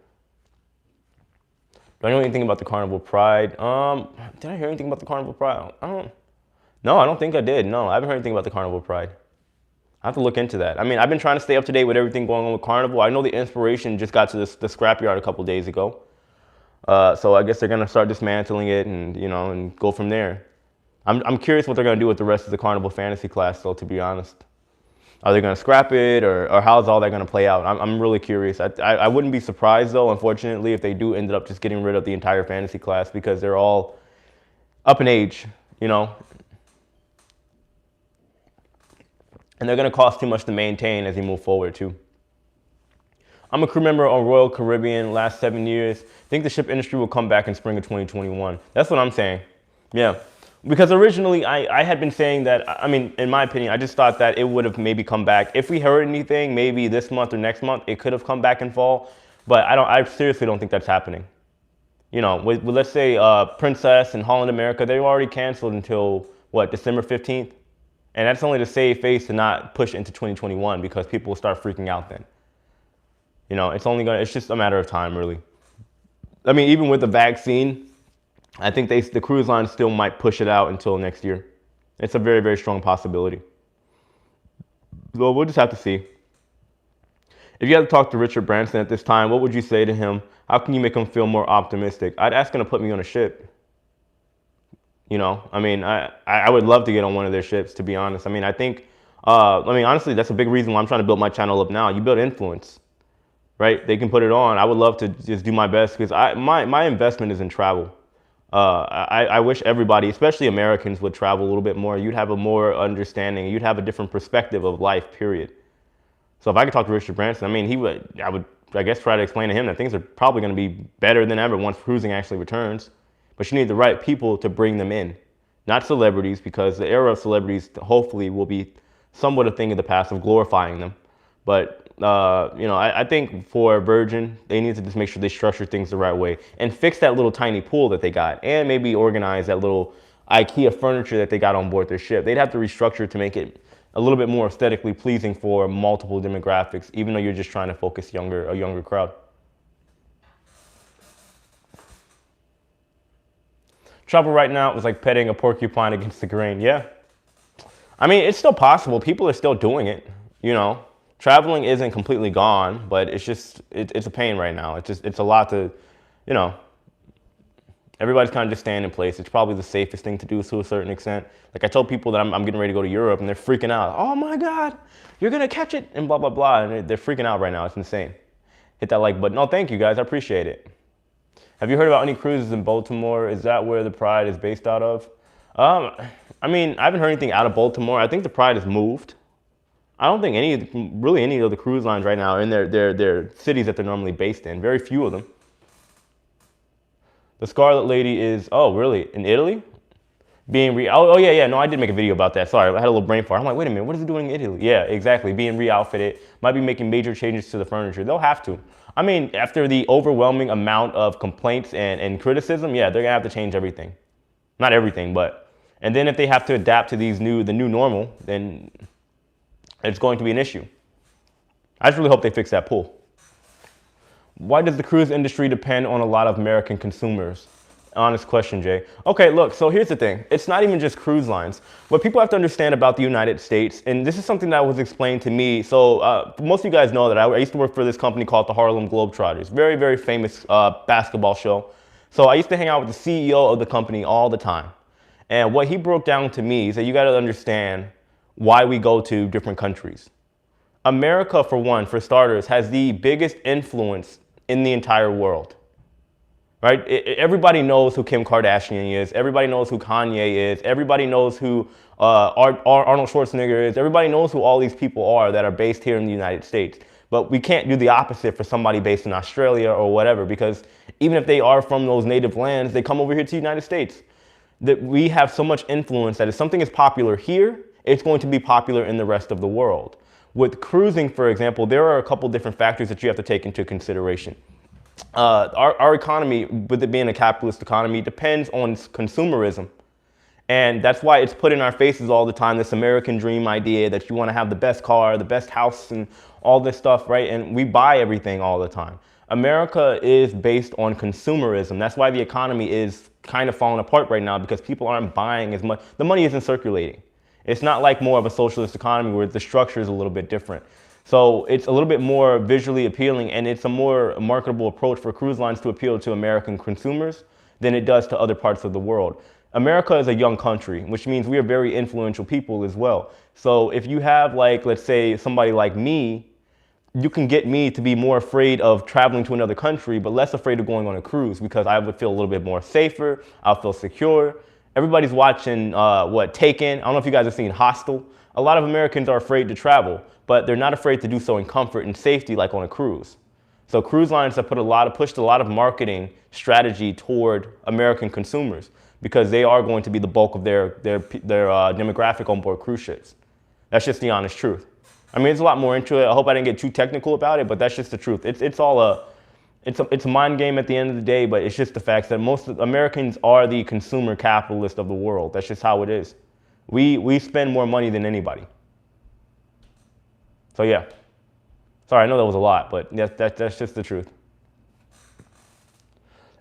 Do I know anything about the Carnival Pride? Did I hear anything about the Carnival Pride? No, I don't think I did. No, I haven't heard anything about the Carnival Pride. I have to look into that. I mean, I've been trying to stay up to date with everything going on with Carnival. I know the Inspiration just got to the scrapyard a couple days ago. So I guess they're gonna start dismantling it and, you know, and go from there. I'm curious what they're gonna do with the rest of the Carnival Fantasy class, though, to be honest. Are they gonna scrap it or how's all that gonna play out? I'm really curious. I wouldn't be surprised though, unfortunately, if they do end up just getting rid of the entire fantasy class because they're all up in age, you know. And they're gonna cost too much to maintain as you move forward too. I'm a crew member on Royal Caribbean last 7 years. Think the ship industry will come back in spring of 2021. That's what I'm saying. Yeah. Because originally I had been saying that, I mean, in my opinion, I just thought that it would have maybe come back. If we heard anything, maybe this month or next month, it could have come back in fall. But I seriously don't think that's happening. You know, with let's say Princess and Holland America, they were already canceled until, what, December 15th? And that's only to save face to not push into 2021 because people will start freaking out then. You know, it's just a matter of time, really. I mean, even with the vaccine, I think the cruise line still might push it out until next year. It's a very, very strong possibility. Well, we'll just have to see. If you had to talk to Richard Branson at this time, what would you say to him? How can you make him feel more optimistic? I'd ask him to put me on a ship. You know, I mean, I would love to get on one of their ships, to be honest. I mean, I think, honestly, that's a big reason why I'm trying to build my channel up now. You build influence, right? They can put it on. I would love to just do my best because my investment is in travel. I wish everybody, especially Americans, would travel a little bit more. You'd have a more understanding. You'd have a different perspective of life, period. So if I could talk to Richard Branson, I mean, I would, I guess, try to explain to him that things are probably going to be better than ever once cruising actually returns. But you need the right people to bring them in, not celebrities, because the era of celebrities hopefully will be somewhat a thing of the past of glorifying them. But, you know, I think for Virgin, they need to just make sure they structure things the right way and fix that little tiny pool that they got and maybe organize that little IKEA furniture that they got on board their ship. They'd have to restructure to make it a little bit more aesthetically pleasing for multiple demographics, even though you're just trying to focus a younger crowd. Travel right now is like petting a porcupine against the grain. Yeah. I mean, it's still possible. People are still doing it, you know. Traveling isn't completely gone, but it's just, it's a pain right now. It's a lot to, you know, everybody's kind of just staying in place. It's probably the safest thing to do to a certain extent. Like I tell people that I'm getting ready to go to Europe and they're freaking out. Oh my God, you're gonna catch it and blah, blah, blah. And they're freaking out right now. It's insane. Hit that like button. No, thank you guys. I appreciate it. Have you heard about any cruises in Baltimore? Is that where the Pride is based out of? I mean, I haven't heard anything out of Baltimore. I think the Pride has moved. I don't think any of the cruise lines right now are in their cities that they're normally based in. Very few of them. The Scarlet Lady is, oh really, in Italy? Oh yeah, no, I did make a video about that. Sorry, I had a little brain fart. I'm like, wait a minute, what is it doing in Italy? Yeah, exactly, being re-outfitted, might be making major changes to the furniture. They'll have to. I mean, after the overwhelming amount of complaints and criticism, yeah, they're gonna have to change everything. Not everything, but, and then if they have to adapt to the new normal, then it's going to be an issue. I just really hope they fix that pool. Why does the cruise industry depend on a lot of American consumers? Honest question, Jay. Okay, look, so here's the thing. It's not even just cruise lines. What people have to understand about the United States, and this is something that was explained to me. So most of you guys know that I used to work for this company called the Harlem Globetrotters. Very, very famous basketball show. So I used to hang out with the CEO of the company all the time. And what he broke down to me is that you got to understand why we go to different countries. America, for one, for starters, has the biggest influence in the entire world. Right? Everybody knows who Kim Kardashian is. Everybody knows who Kanye is. Everybody knows who Arnold Schwarzenegger is. Everybody knows who all these people are that are based here in the United States. But we can't do the opposite for somebody based in Australia or whatever, because even if they are from those native lands, they come over here to the United States. That we have so much influence that if something is popular here, it's going to be popular in the rest of the world. With cruising, for example, there are a couple different factors that you have to take into consideration. Our economy, with it being a capitalist economy, depends on consumerism. And that's why it's put in our faces all the time, this American dream idea that you want to have the best car, the best house, and all this stuff, right? And we buy everything all the time. America is based on consumerism. That's why the economy is kind of falling apart right now, because people aren't buying as much. The money isn't circulating. It's not like more of a socialist economy where the structure is a little bit different. So it's a little bit more visually appealing, and it's a more marketable approach for cruise lines to appeal to American consumers than it does to other parts of the world. America is a young country, which means we are very influential people as well. So if you have, like, let's say somebody like me, you can get me to be more afraid of traveling to another country, but less afraid of going on a cruise, because I would feel a little bit more safer. I'll feel secure. Everybody's watching, Taken. I don't know if you guys have seen Hostel. A lot of Americans are afraid to travel, but they're not afraid to do so in comfort and safety like on a cruise. So cruise lines have pushed a lot of marketing strategy toward American consumers, because they are going to be the bulk of their demographic on board cruise ships. That's just the honest truth. I mean, there's a lot more into it. I hope I didn't get too technical about it, but that's just the truth. It's a mind game at the end of the day, but it's just the fact that most Americans are the consumer capitalist of the world. That's just how it is. We spend more money than anybody. So yeah. Sorry, I know that was a lot, but that's just the truth.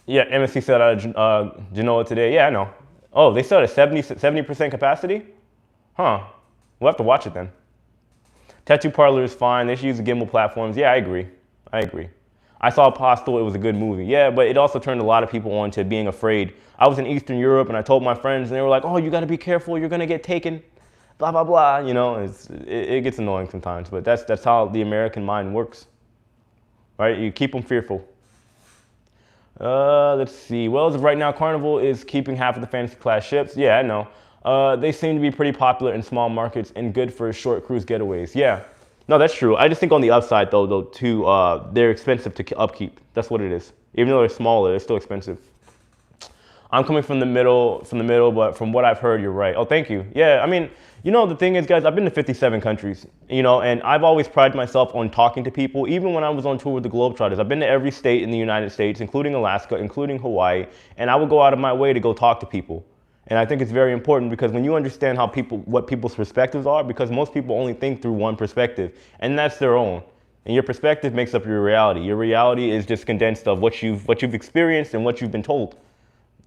Yeah, MSC said out of Genoa today. Yeah, I know. Oh, they still at 70% capacity? Huh. We'll have to watch it then. Tattoo parlor is fine. They should use the gimbal platforms. Yeah, I agree. I saw Postal. It was a good movie. Yeah, but it also turned a lot of people on to being afraid. I was in Eastern Europe, and I told my friends, and they were like, oh, you got to be careful. You're going to get taken. Blah, blah, blah. You know, it gets annoying sometimes, but that's how the American mind works. Right? You keep them fearful. Let's see. Well, as of right now, Carnival is keeping half of the fantasy class ships. Yeah, I know. They seem to be pretty popular in small markets and good for short cruise getaways. Yeah. No, that's true. I just think on the upside, though, too, they're expensive to upkeep. That's what it is. Even though they're smaller, they're still expensive. I'm coming from the middle, but from what I've heard, you're right. Oh, thank you. Yeah, I mean, you know, the thing is, guys, I've been to 57 countries, you know, and I've always prided myself on talking to people, even when I was on tour with the Globetrotters. I've been to every state in the United States, including Alaska, including Hawaii, and I would go out of my way to go talk to people. And I think it's very important because when you understand what people's perspectives are, because most people only think through one perspective, and that's their own. And your perspective makes up your reality. Your reality is just condensed of what you've experienced and what you've been told.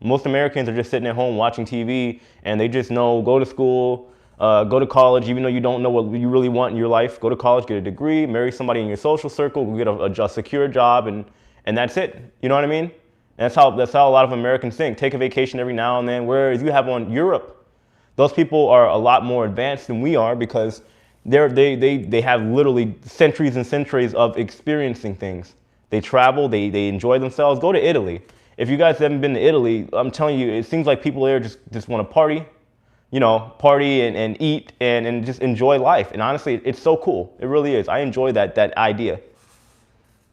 Most Americans are just sitting at home watching TV, and they just know go to school, go to college, even though you don't know what you really want in your life. Go to college, get a degree, marry somebody in your social circle, get a secure job, and that's it. You know what I mean? And that's how a lot of Americans think. Take a vacation every now and then. Whereas you have on Europe, those people are a lot more advanced than we are because they have literally centuries and centuries of experiencing things. They travel, they enjoy themselves. Go to Italy. If you guys haven't been to Italy, I'm telling you, it seems like people there just want to party, party and eat and just enjoy life. And honestly, it's so cool. It really is. I enjoy that idea.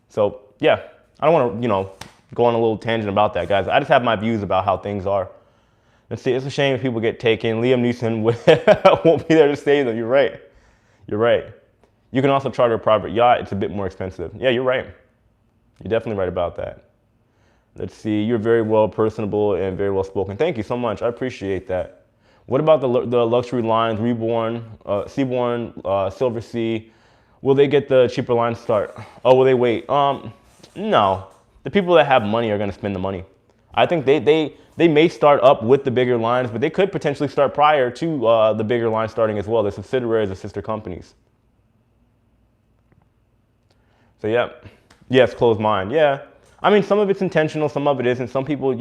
So yeah, I don't want to, go on a little tangent about that, guys. I just have my views about how things are. Let's see, it's a shame if people get taken. Liam Neeson won't be there to save them. You're right. You're right. You can also charter a private yacht. It's a bit more expensive. Yeah, you're right. You're definitely right about that. Let's see, you're very well personable and very well spoken. Thank you so much. I appreciate that. What about the luxury lines, Reborn, Seaborn, Silver Sea? Will they get the cheaper line start? Oh, will they wait? No. The people that have money are going to spend the money. I think they may start up with the bigger lines, but they could potentially start prior to the bigger line starting as well. The subsidiaries or sister companies. So yeah, yes, closed mind. Yeah, I mean some of it's intentional, some of it isn't. Some people, if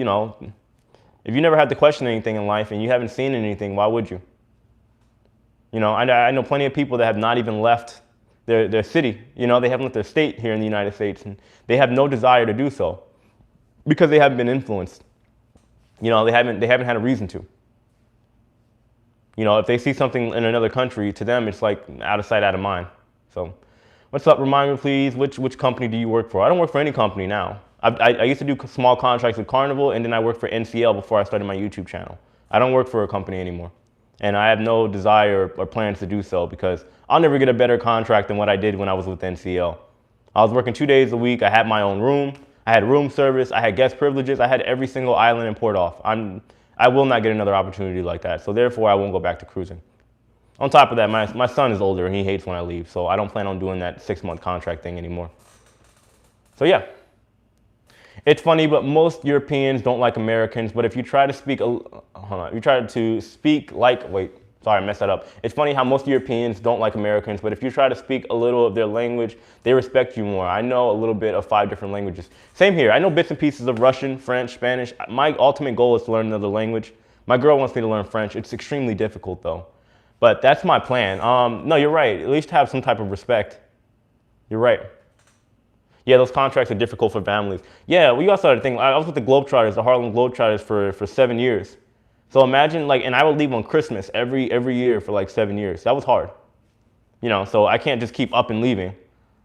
you never had to question anything in life and you haven't seen anything, why would you? I know plenty of people that have not even left their city. They haven't left their state here in the United States, and they have no desire to do so because they haven't been influenced. They haven't had a reason to. If they see something in another country, to them it's like out of sight, out of mind. So, what's up? Remind me, please. Which company do you work for? I don't work for any company now. I used to do small contracts with Carnival, and then I worked for NCL before I started my YouTube channel. I don't work for a company anymore, and I have no desire or plans to do so because I'll never get a better contract than what I did when I was with NCL. I was working 2 days a week. I had my own room. I had room service. I had guest privileges. I had every single island and port off. I will not get another opportunity like that. So therefore, I won't go back to cruising. On top of that, my son is older and he hates when I leave. So I don't plan on doing that 6-month contract thing anymore. So yeah. It's funny, but most Europeans don't like Americans. But if you try to speak, sorry, I messed that up. It's funny how most Europeans don't like Americans, but if you try to speak a little of their language, they respect you more. I know a little bit of 5 different languages. Same here. I know bits and pieces of Russian, French, Spanish. My ultimate goal is to learn another language. My girl wants me to learn French. It's extremely difficult though. But that's my plan. No, you're right. At least have some type of respect. You're right. Yeah, those contracts are difficult for families. Yeah, we also had a thing. I was with the Globetrotters, the Harlem Globetrotters for 7 years. So imagine and I would leave on Christmas every year for like 7 years. That was hard. So I can't just keep up and leaving.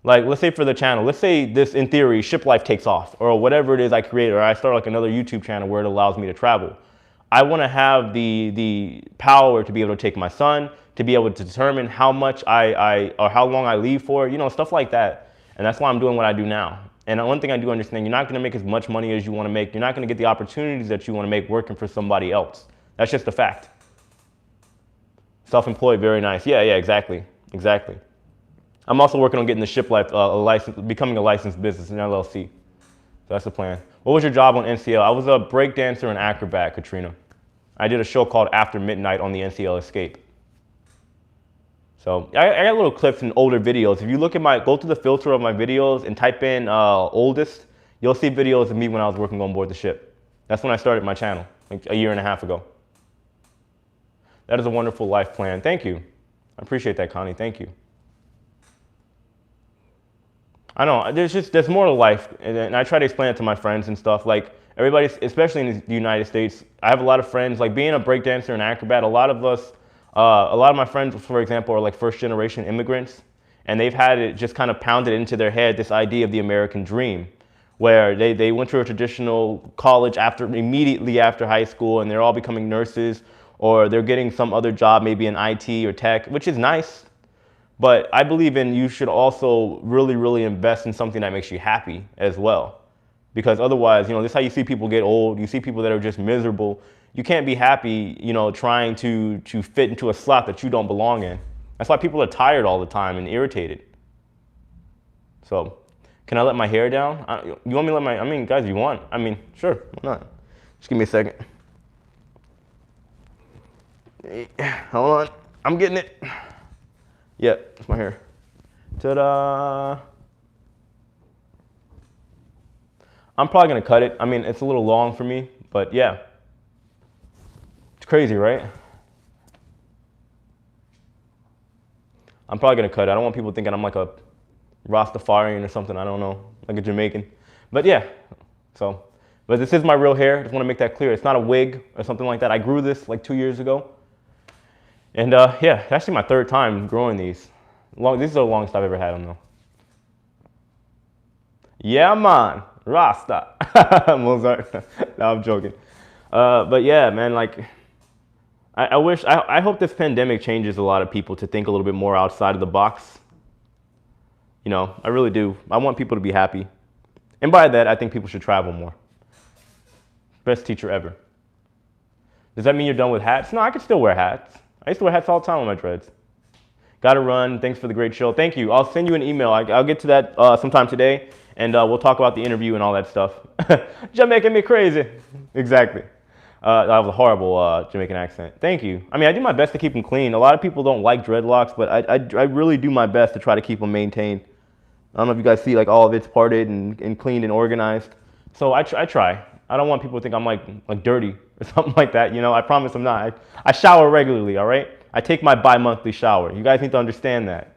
Like, let's say for the channel, let's say this, in theory, ShipliFe takes off or whatever it is I create, or I start like another YouTube channel where it allows me to travel. I want to have the power to be able to take my son, to be able to determine how much or how long I leave for, stuff like that. And that's why I'm doing what I do now. And one thing I do understand, you're not going to make as much money as you want to make. You're not going to get the opportunities that you want to make working for somebody else. That's just a fact. Self-employed, very nice. Yeah, exactly. I'm also working on getting the ShipliFe license, becoming a licensed business, an LLC. So that's the plan. What was your job on NCL? I was a breakdancer and acrobat, Katrina. I did a show called After Midnight on the NCL Escape. So I got little clips in older videos. If you look at go to the filter of my videos and type in oldest, you'll see videos of me when I was working on board the ship. That's when I started my channel, like a year and a half ago. That is a wonderful life plan. Thank you. I appreciate that, Connie. Thank you. I know, there's more to life, and I try to explain it to my friends and stuff. Like, everybody, especially in the United States, I have a lot of friends, like being a breakdancer and acrobat, a lot of my friends, for example, are like first-generation immigrants, and they've had it just kind of pounded into their head, this idea of the American dream, where they went to a traditional college immediately after high school, and they're all becoming nurses, or they're getting some other job, maybe in IT or tech, which is nice. But I believe you should also really, really invest in something that makes you happy as well. Because otherwise, this is how you see people get old. You see people that are just miserable. you can't be happy, you know, trying to fit into a slot that you don't belong in. That's why people are tired all the time and irritated. So, can I let my hair down? You want me to let my, I mean, guys, if you want. I mean, sure, why not? Just give me a second. Hold on, I'm getting it. Yeah, it's my hair. Ta-da! I'm probably gonna cut it. I mean, it's a little long for me, but yeah. It's crazy, right? I'm probably gonna cut it. I don't want people thinking I'm like a Rastafarian or something. I don't know, like a Jamaican. But yeah, so. But this is my real hair. I just want to make that clear. It's not a wig or something like that. I grew this like 2 years ago. And yeah, it's actually my third time growing these. These are the longest I've ever had them though. Yeah, man. Rasta. Mozart. No, I'm joking. But yeah, man, like, I hope this pandemic changes a lot of people to think a little bit more outside of the box. You know, I really do. I want people to be happy. And by that, I think people should travel more. Best teacher ever. Does that mean you're done with hats? No, I can still wear hats. I used to wear hats all the time on my dreads. Gotta run. Thanks for the great show. Thank you. I'll send you an email. I'll get to that sometime today, and we'll talk about the interview and all that stuff. Just making me crazy. Exactly. I have a horrible Jamaican accent. Thank you. I mean, I do my best to keep them clean. A lot of people don't like dreadlocks, but I really do my best to try to keep them maintained. I don't know if you guys see like all of it's parted and cleaned and organized. So I try. I don't want people to think I'm like dirty or something like that. You know, I promise I'm not. I shower regularly, all right? I take my bi-monthly shower. You guys need to understand that.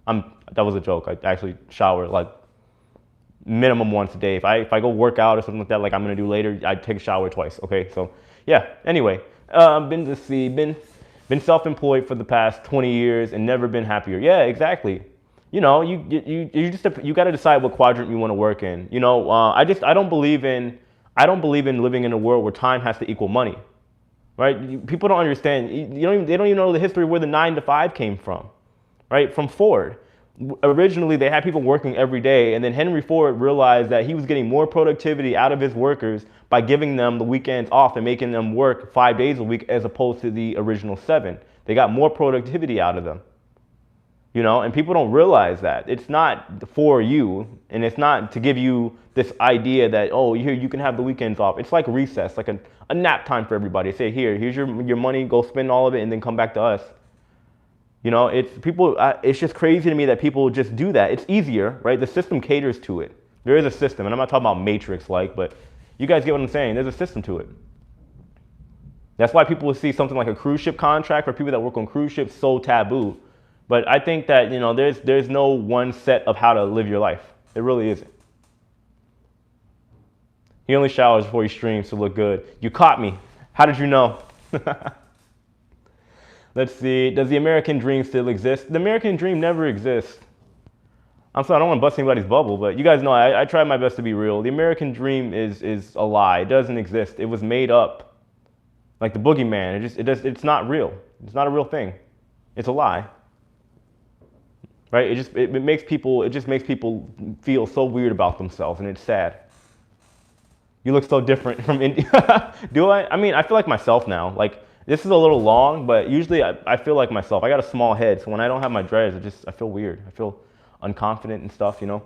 That was a joke. I actually shower like minimum once a day. If I go work out or something like that, like I'm gonna do later, I take a shower twice. Okay, so yeah. Anyway, been self-employed for the past 20 years and never been happier. Yeah, exactly. You know, you got to decide what quadrant you want to work in. You know, I don't believe in living in a world where time has to equal money, right? People don't understand. They don't even know the history of where the 9 to 5 came from, right? From Ford. Originally, they had people working every day, and then Henry Ford realized that he was getting more productivity out of his workers by giving them the weekends off and making them work 5 days a week as opposed to the original 7. They got more productivity out of them. You know, and people don't realize that. It's not for you, and it's not to give you this idea that, oh, here, you can have the weekends off. It's like recess, like a nap time for everybody. Say, here's your money, go spend all of it, and then come back to us. You know, it's just crazy to me that people just do that. It's easier, right? The system caters to it. There is a system, and I'm not talking about Matrix-like, but you guys get what I'm saying. There's a system to it. That's why people will see something like a cruise ship contract for people that work on cruise ships so taboo. But I think that, you know, there's no one set of how to live your life. There really isn't. He only showers before he streams to look good. You caught me. How did you know? Let's see. Does the American dream still exist? The American dream never exists. I'm sorry, I don't want to bust anybody's bubble, but you guys know I try my best to be real. The American dream is a lie. It doesn't exist. It was made up. Like the boogeyman. It's not real. It's not a real thing. It's a lie. Right? It makes people feel so weird about themselves, and it's sad. You look so different from India. Do I? I mean, I feel like myself now. Like, this is a little long, but usually I feel like myself. I got a small head, so when I don't have my dreads, I feel weird. I feel unconfident and stuff, you know?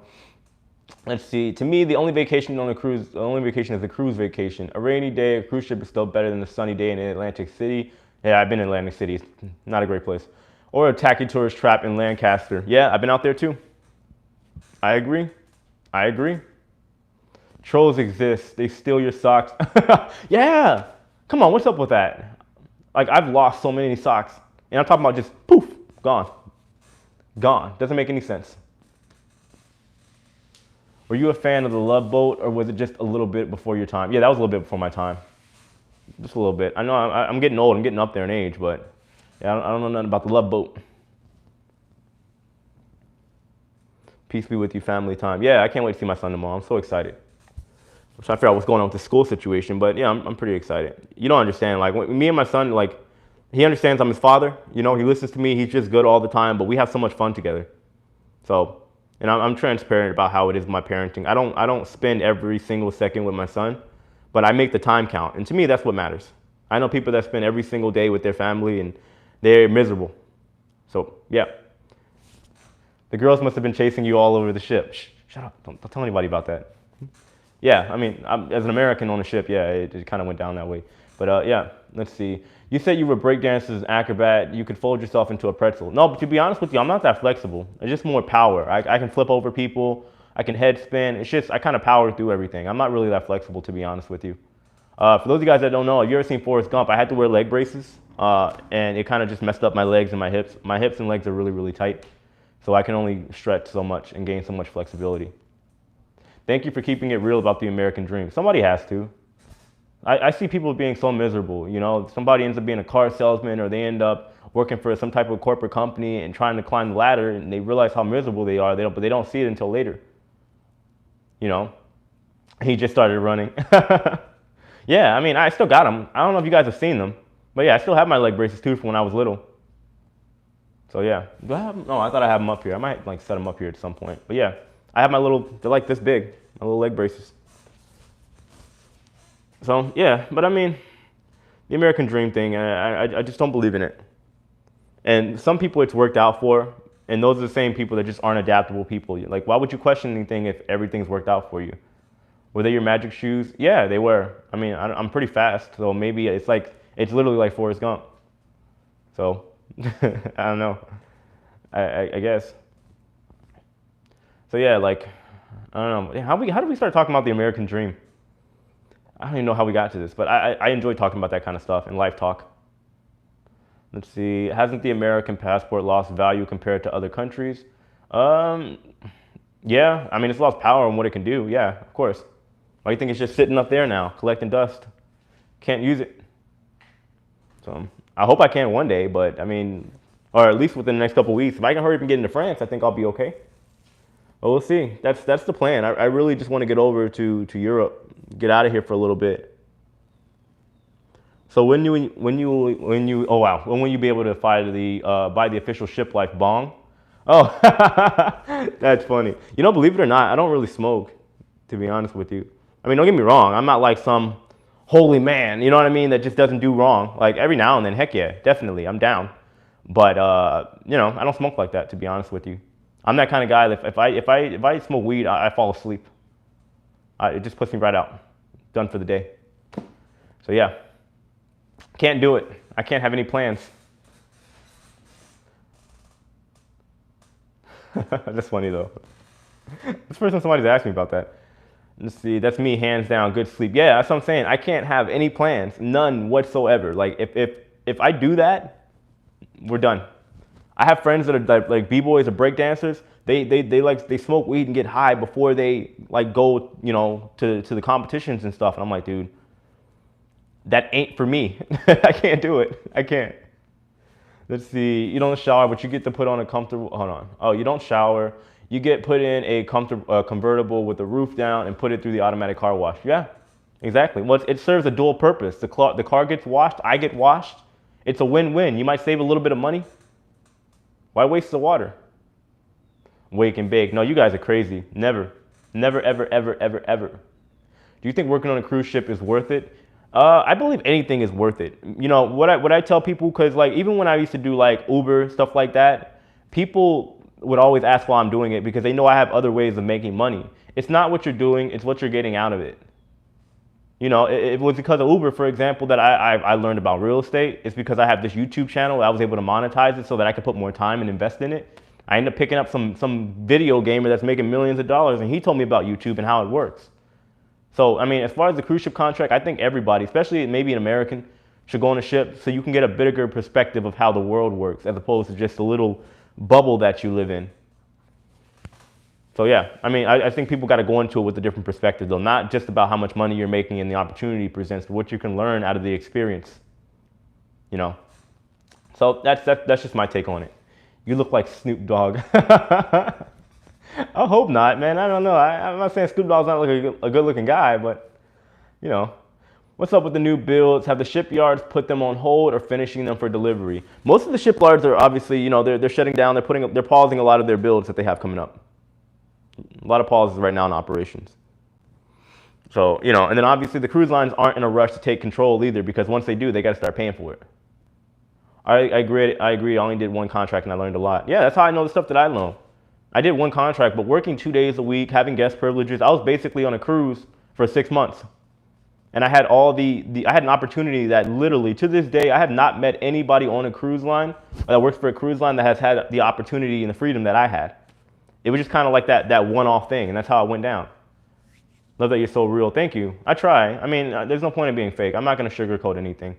Let's see. To me, the only vacation is a cruise vacation. A rainy day, a cruise ship is still better than a sunny day in Atlantic City. Yeah, I've been in Atlantic City. It's not a great place. Or a tacky tourist trap in Lancaster. Yeah, I've been out there too. I agree. Trolls exist. They steal your socks. Yeah. Come on, what's up with that? Like, I've lost so many socks. And I'm talking about just poof, gone. Gone. Doesn't make any sense. Were you a fan of the Love Boat, or was it just a little bit before your time? Yeah, that was a little bit before my time. Just a little bit. I know I'm getting old. I'm getting up there in age, but yeah, I don't know nothing about the Love Boat. Peace be with you, family time. Yeah, I can't wait to see my son tomorrow. I'm so excited. I'm trying to figure out what's going on with the school situation, but yeah, I'm pretty excited. You don't understand. Like, me and my son, like, he understands I'm his father. You know, he listens to me. He's just good all the time, but we have so much fun together. So, and I'm transparent about how it is with my parenting. I don't spend every single second with my son, but I make the time count. And to me, that's what matters. I know people that spend every single day with their family and they're miserable. So yeah, the girls must have been chasing you all over the ship. Shh, shut up, don't tell anybody about that. Yeah, I mean, as an American on a ship, yeah, it kind of went down that way. But yeah, let's see. You said you were breakdancers, acrobat. You could fold yourself into a pretzel. No, but to be honest with you, I'm not that flexible. It's just more power. I can flip over people. I can head spin. It's just I kind of power through everything. I'm not really that flexible, to be honest with you. For those of you guys that don't know, if you ever seen Forrest Gump, I had to wear leg braces, and it kind of just messed up my legs and my hips. My hips and legs are really, really tight, so I can only stretch so much and gain so much flexibility. Thank you for keeping it real about the American dream. Somebody has to. I see people being so miserable. You know, somebody ends up being a car salesman, or they end up working for some type of corporate company and trying to climb the ladder, and they realize how miserable they are. But they don't see it until later. You know, he just started running. Yeah, I mean, I still got them. I don't know if you guys have seen them, but yeah, I still have my leg braces too from when I was little. So yeah, do I have them? No, I thought I had them up here. I might like set them up here at some point. But yeah, I have my little, they're like this big, my little leg braces. So yeah, but I mean, the American dream thing, I just don't believe in it. And some people it's worked out for, and those are the same people that just aren't adaptable people. Like, why would you question anything if everything's worked out for you? Were they your magic shoes? Yeah, they were. I mean, I'm pretty fast, so maybe it's literally like Forrest Gump. So, I don't know. I guess. So yeah, like, I don't know. How did we start talking about the American dream? I don't even know how we got to this, but I enjoy talking about that kind of stuff in life talk. Let's see. Hasn't the American passport lost value compared to other countries? Yeah, I mean, it's lost power in what it can do. Yeah, of course. Why do you think it's just sitting up there now, collecting dust? Can't use it. So I hope I can one day, but I mean, or at least within the next couple of weeks. If I can hurry up and get into France, I think I'll be okay. But we'll see. That's the plan. I really just want to get over to Europe, get out of here for a little bit. So when will you be able to buy the official ShipliFe bong? Oh, that's funny. You know, believe it or not, I don't really smoke, to be honest with you. I mean, don't get me wrong. I'm not like some holy man, you know what I mean, that just doesn't do wrong. Like every now and then, heck yeah, definitely, I'm down. But you know, I don't smoke like that, to be honest with you. I'm that kind of guy that if I smoke weed, I fall asleep. It just puts me right out. Done for the day. So yeah, can't do it. I can't have any plans. That's funny though. It's the first time somebody's asked me about that. Let's see, that's me, hands down, good sleep. Yeah, that's what I'm saying. I can't have any plans, none whatsoever. Like if I do that, we're done. I have friends that are like b-boys or breakdancers. They smoke weed and get high before they like go, you know, to the competitions and stuff. And I'm like, dude, that ain't for me. I can't do it. I can't. Let's see. You don't shower, but you get to put on a comfortable. Hold on. Oh, you don't shower. You get put in a convertible with the roof down and put it through the automatic car wash. Yeah, exactly. Well, it serves a dual purpose. The car gets washed. I get washed. It's a win-win. You might save a little bit of money. Why waste the water? Wake and bake. No, you guys are crazy. Never, never, ever, ever, ever, ever. Do you think working on a cruise ship is worth it? I believe anything is worth it. You know, what I tell people, because like even when I used to do like Uber, stuff like that, people would always ask why I'm doing it because they know I have other ways of making money. It's not what you're doing, it's what you're getting out of it. You know, it was because of Uber, for example, that I learned about real estate. It's because I have this YouTube channel. I was able to monetize it so that I could put more time and invest in it. I ended up picking up some video gamer that's making millions of dollars, and he told me about YouTube and how it works. So, I mean, as far as the cruise ship contract, I think everybody, especially maybe an American, should go on a ship so you can get a bigger perspective of how the world works as opposed to just a little bubble that you live in. So yeah, I mean, I think people got to go into it with a different perspective, though, not just about how much money you're making and the opportunity it presents, but what you can learn out of the experience. You know, so that's just my take on it. You look like Snoop Dogg. I hope not, man. I don't know. I'm not saying Snoop Dogg's not like a good-looking guy, but you know. What's up with the new builds? Have the shipyards put them on hold or finishing them for delivery? Most of the shipyards are obviously, you know, they're shutting down. They're pausing a lot of their builds that they have coming up. A lot of pauses right now in operations. So, you know, and then obviously the cruise lines aren't in a rush to take control either, because once they do, they got to start paying for it. I agree. I only did one contract and I learned a lot. Yeah, that's how I know the stuff that I know. I did one contract, but working 2 days a week, having guest privileges, I was basically on a cruise for 6 months. And I had I had an opportunity that literally to this day, I have not met anybody on a cruise line that works for a cruise line that has had the opportunity and the freedom that I had. It was just kind of like that one-off thing, and that's how it went down. Love that you're so real. Thank you. I try. I mean, there's no point in being fake. I'm not going to sugarcoat anything.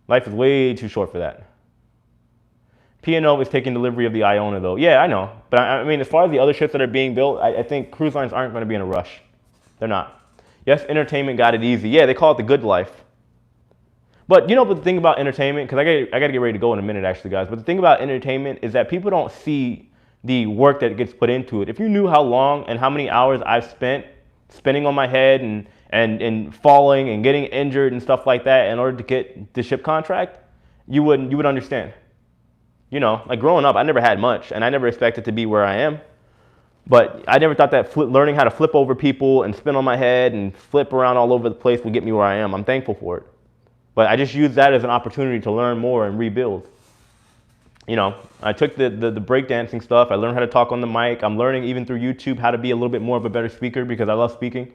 Life is way too short for that. P&O is taking delivery of the Iona, though. Yeah, I know. But I mean, as far as the other ships that are being built, I think cruise lines aren't going to be in a rush. They're not. Yes, entertainment got it easy. Yeah, they call it the good life. But you know, the thing about entertainment, because I got to get ready to go in a minute, actually, guys. But the thing about entertainment is that people don't see the work that gets put into it. If you knew how long and how many hours I've spent spinning on my head and falling and getting injured and stuff like that in order to get the ship contract, you would understand. You know, like growing up, I never had much, and I never expected to be where I am. But I never thought that learning how to flip over people and spin on my head and flip around all over the place would get me where I am. I'm thankful for it. But I just used that as an opportunity to learn more and rebuild. You know, I took the breakdancing stuff. I learned how to talk on the mic. I'm learning even through YouTube how to be a little bit more of a better speaker because I love speaking.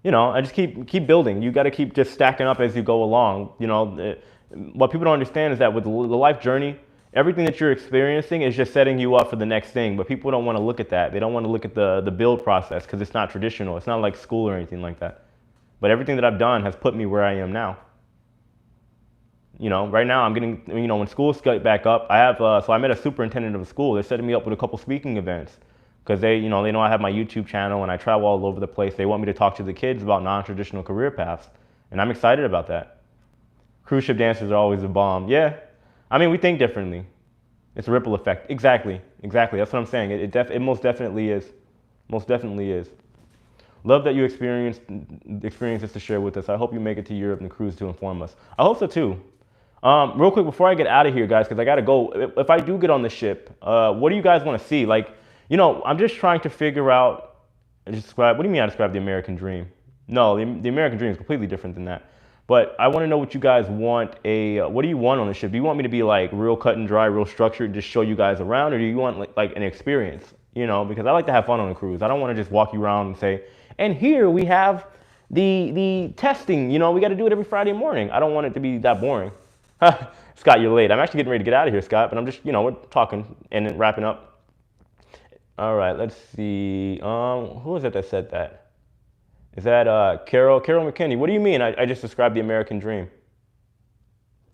You know, I just keep building. You got to keep just stacking up as you go along. You know, what people don't understand is that with the life journey, everything that you're experiencing is just setting you up for the next thing, but people don't want to look at that. They don't want to look at the build process because it's not traditional. It's not like school or anything like that. But everything that I've done has put me where I am now. You know, right now I'm getting, you know, when schools get back up, so I met a superintendent of a school. They're setting me up with a couple speaking events because they know I have my YouTube channel and I travel all over the place. They want me to talk to the kids about non-traditional career paths. And I'm excited about that. Cruise ship dancers are always a bomb. Yeah. I mean, we think differently. It's a ripple effect. Exactly. That's what I'm saying. It most definitely is. Most definitely is. Love that you experienced this to share with us. I hope you make it to Europe and the cruise to inform us. I hope so too. Real quick before I get out of here, guys, because I gotta go. If I do get on the ship, what do you guys want to see? Like, you know, I'm just trying to figure out and describe. What do you mean I describe the American dream? No, the American dream is completely different than that. But I want to know what you guys want. What do you want on the ship? Do you want me to be like real cut and dry, real structured, just show you guys around, or do you want like an experience? You know, because I like to have fun on a cruise. I don't want to just walk you around and say, and here we have the testing. You know, we got to do it every Friday morning. I don't want it to be that boring. Scott, you're late. I'm actually getting ready to get out of here, Scott. But I'm just, you know, we're talking and then wrapping up. All right, let's see. Who was it that said that? Is that Carol McKinney? What do you mean I just described the American dream?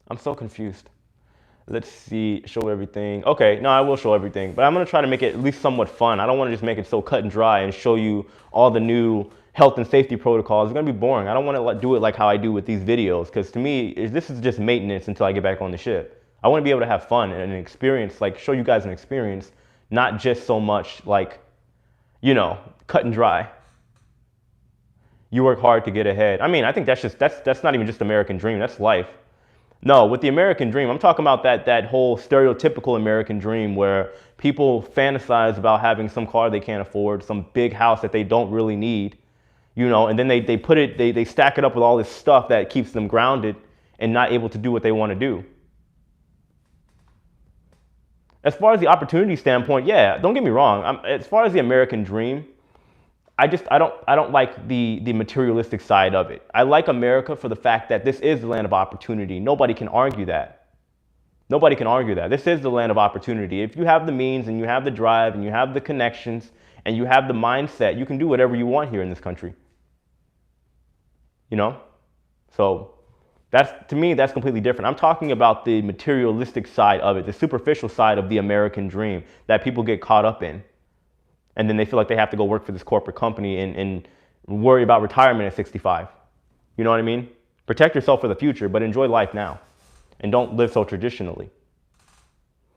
I'm so confused. Let's see, show everything. Okay, no, I will show everything, but I'm gonna try to make it at least somewhat fun. I don't wanna just make it so cut and dry and show you all the new health and safety protocols. It's gonna be boring. I don't wanna do it like how I do with these videos, because to me, this is just maintenance until I get back on the ship. I wanna be able to have fun and an experience, like show you guys an experience, not just so much like, you know, cut and dry. You work hard to get ahead. I mean, I think that's not even just American dream, that's life. No, with the American dream, I'm talking about that whole stereotypical American dream where people fantasize about having some car they can't afford, some big house that they don't really need, you know, and then they stack it up with all this stuff that keeps them grounded and not able to do what they want to do. As far as the opportunity standpoint, yeah, don't get me wrong. As far as the American dream, I don't like the materialistic side of it. I like America for the fact that this is the land of opportunity. Nobody can argue that. Nobody can argue that. This is the land of opportunity. If you have the means and you have the drive and you have the connections and you have the mindset, you can do whatever you want here in this country. You know? So to me, that's completely different. I'm talking about the materialistic side of it, the superficial side of the American dream that people get caught up in. And then they feel like they have to go work for this corporate company and worry about retirement at 65. You know what I mean? Protect yourself for the future, but enjoy life now. And don't live so traditionally.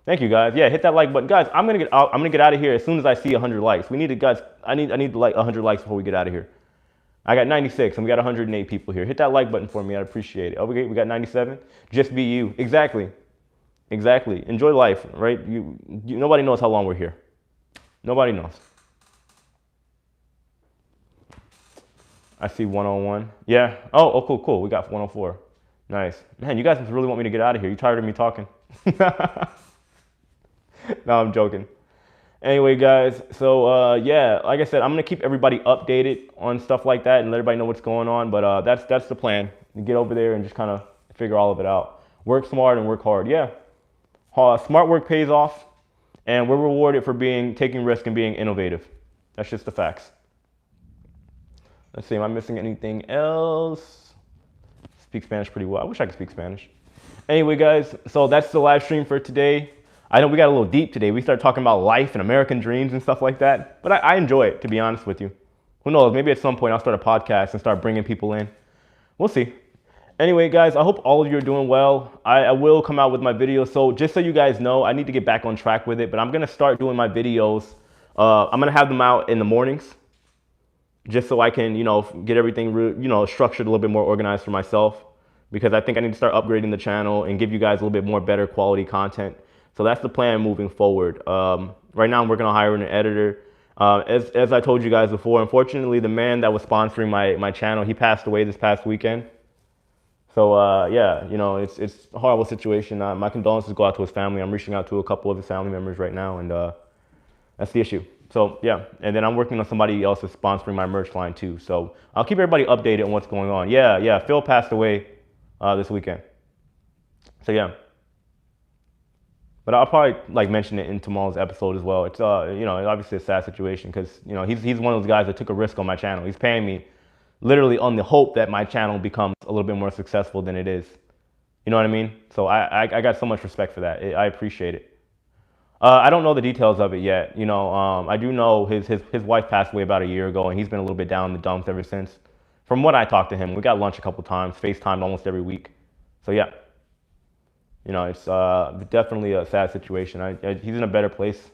Thank you, guys. Yeah, hit that like button. Guys, I'm gonna get out of here as soon as I see 100 likes. We need to, guys, I need like 100 likes before we get out of here. I got 96 and we got 108 people here. Hit that like button for me. I'd appreciate it. Oh, we got 97? Just be you. Exactly. Exactly. Enjoy life, right? Nobody knows how long we're here. Nobody knows. I see 101. Yeah. Oh, cool, cool. We got 104. Nice. Man, you guys really want me to get out of here. You tired of me talking? No, I'm joking. Anyway, guys, so yeah, like I said, I'm gonna keep everybody updated on stuff like that and let everybody know what's going on. But that's the plan. Get over there and just kind of figure all of it out. Work smart and work hard. Yeah, smart work pays off, and we're rewarded for taking risk and being innovative. That's just the facts. Let's see, am I missing anything else? Speak Spanish pretty well. I wish I could speak Spanish. Anyway, guys, so that's the live stream for today. I know we got a little deep today. We started talking about life and American dreams and stuff like that. But I enjoy it, to be honest with you. Who knows? Maybe at some point I'll start a podcast and start bringing people in. We'll see. Anyway, guys, I hope all of you are doing well. I will come out with my videos. So just so you guys know, I need to get back on track with it. But I'm going to start doing my videos. I'm going to have them out in the mornings, just so I can, get everything, structured a little bit more organized for myself, because I think I need to start upgrading the channel and give you guys a little bit more better quality content. So that's the plan moving forward. Right now I'm working on hiring an editor. As I told you guys before, unfortunately, the man that was sponsoring my channel, he passed away this past weekend. So yeah, it's a horrible situation. My condolences go out to his family. I'm reaching out to a couple of his family members right now, and that's the issue. So yeah, and then I'm working on somebody else that's sponsoring my merch line too. So I'll keep everybody updated on what's going on. Yeah, Phil passed away this weekend. So yeah. But I'll probably mention it in tomorrow's episode as well. It's obviously a sad situation because he's one of those guys that took a risk on my channel. He's paying me literally on the hope that my channel becomes a little bit more successful than it is. You know what I mean? So I got so much respect for that. I appreciate it. I don't know the details of it yet. I do know his wife passed away about a year ago, and he's been a little bit down in the dumps ever since. From what I talked to him, we got lunch a couple times, FaceTimed almost every week. So yeah. It's definitely a sad situation. He's in a better place,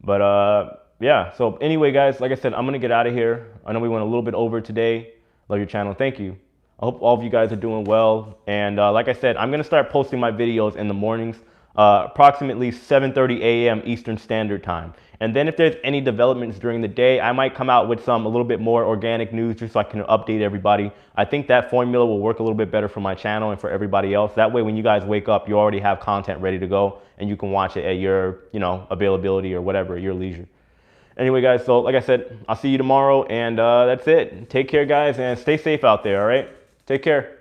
But yeah, so anyway, guys, like I said, I'm going to get out of here. I know we went a little bit over today. Love your channel. Thank you. I hope all of you guys are doing well. And like I said, I'm going to start posting my videos in the mornings, approximately 7:30 a.m. Eastern Standard Time. And then if there's any developments during the day, I might come out with a little bit more organic news just so I can update everybody. I think that formula will work a little bit better for my channel and for everybody else. That way, when you guys wake up, you already have content ready to go and you can watch it at your, availability or whatever, your leisure. Anyway, guys, so like I said, I'll see you tomorrow, and that's it. Take care, guys, and stay safe out there, all right? Take care.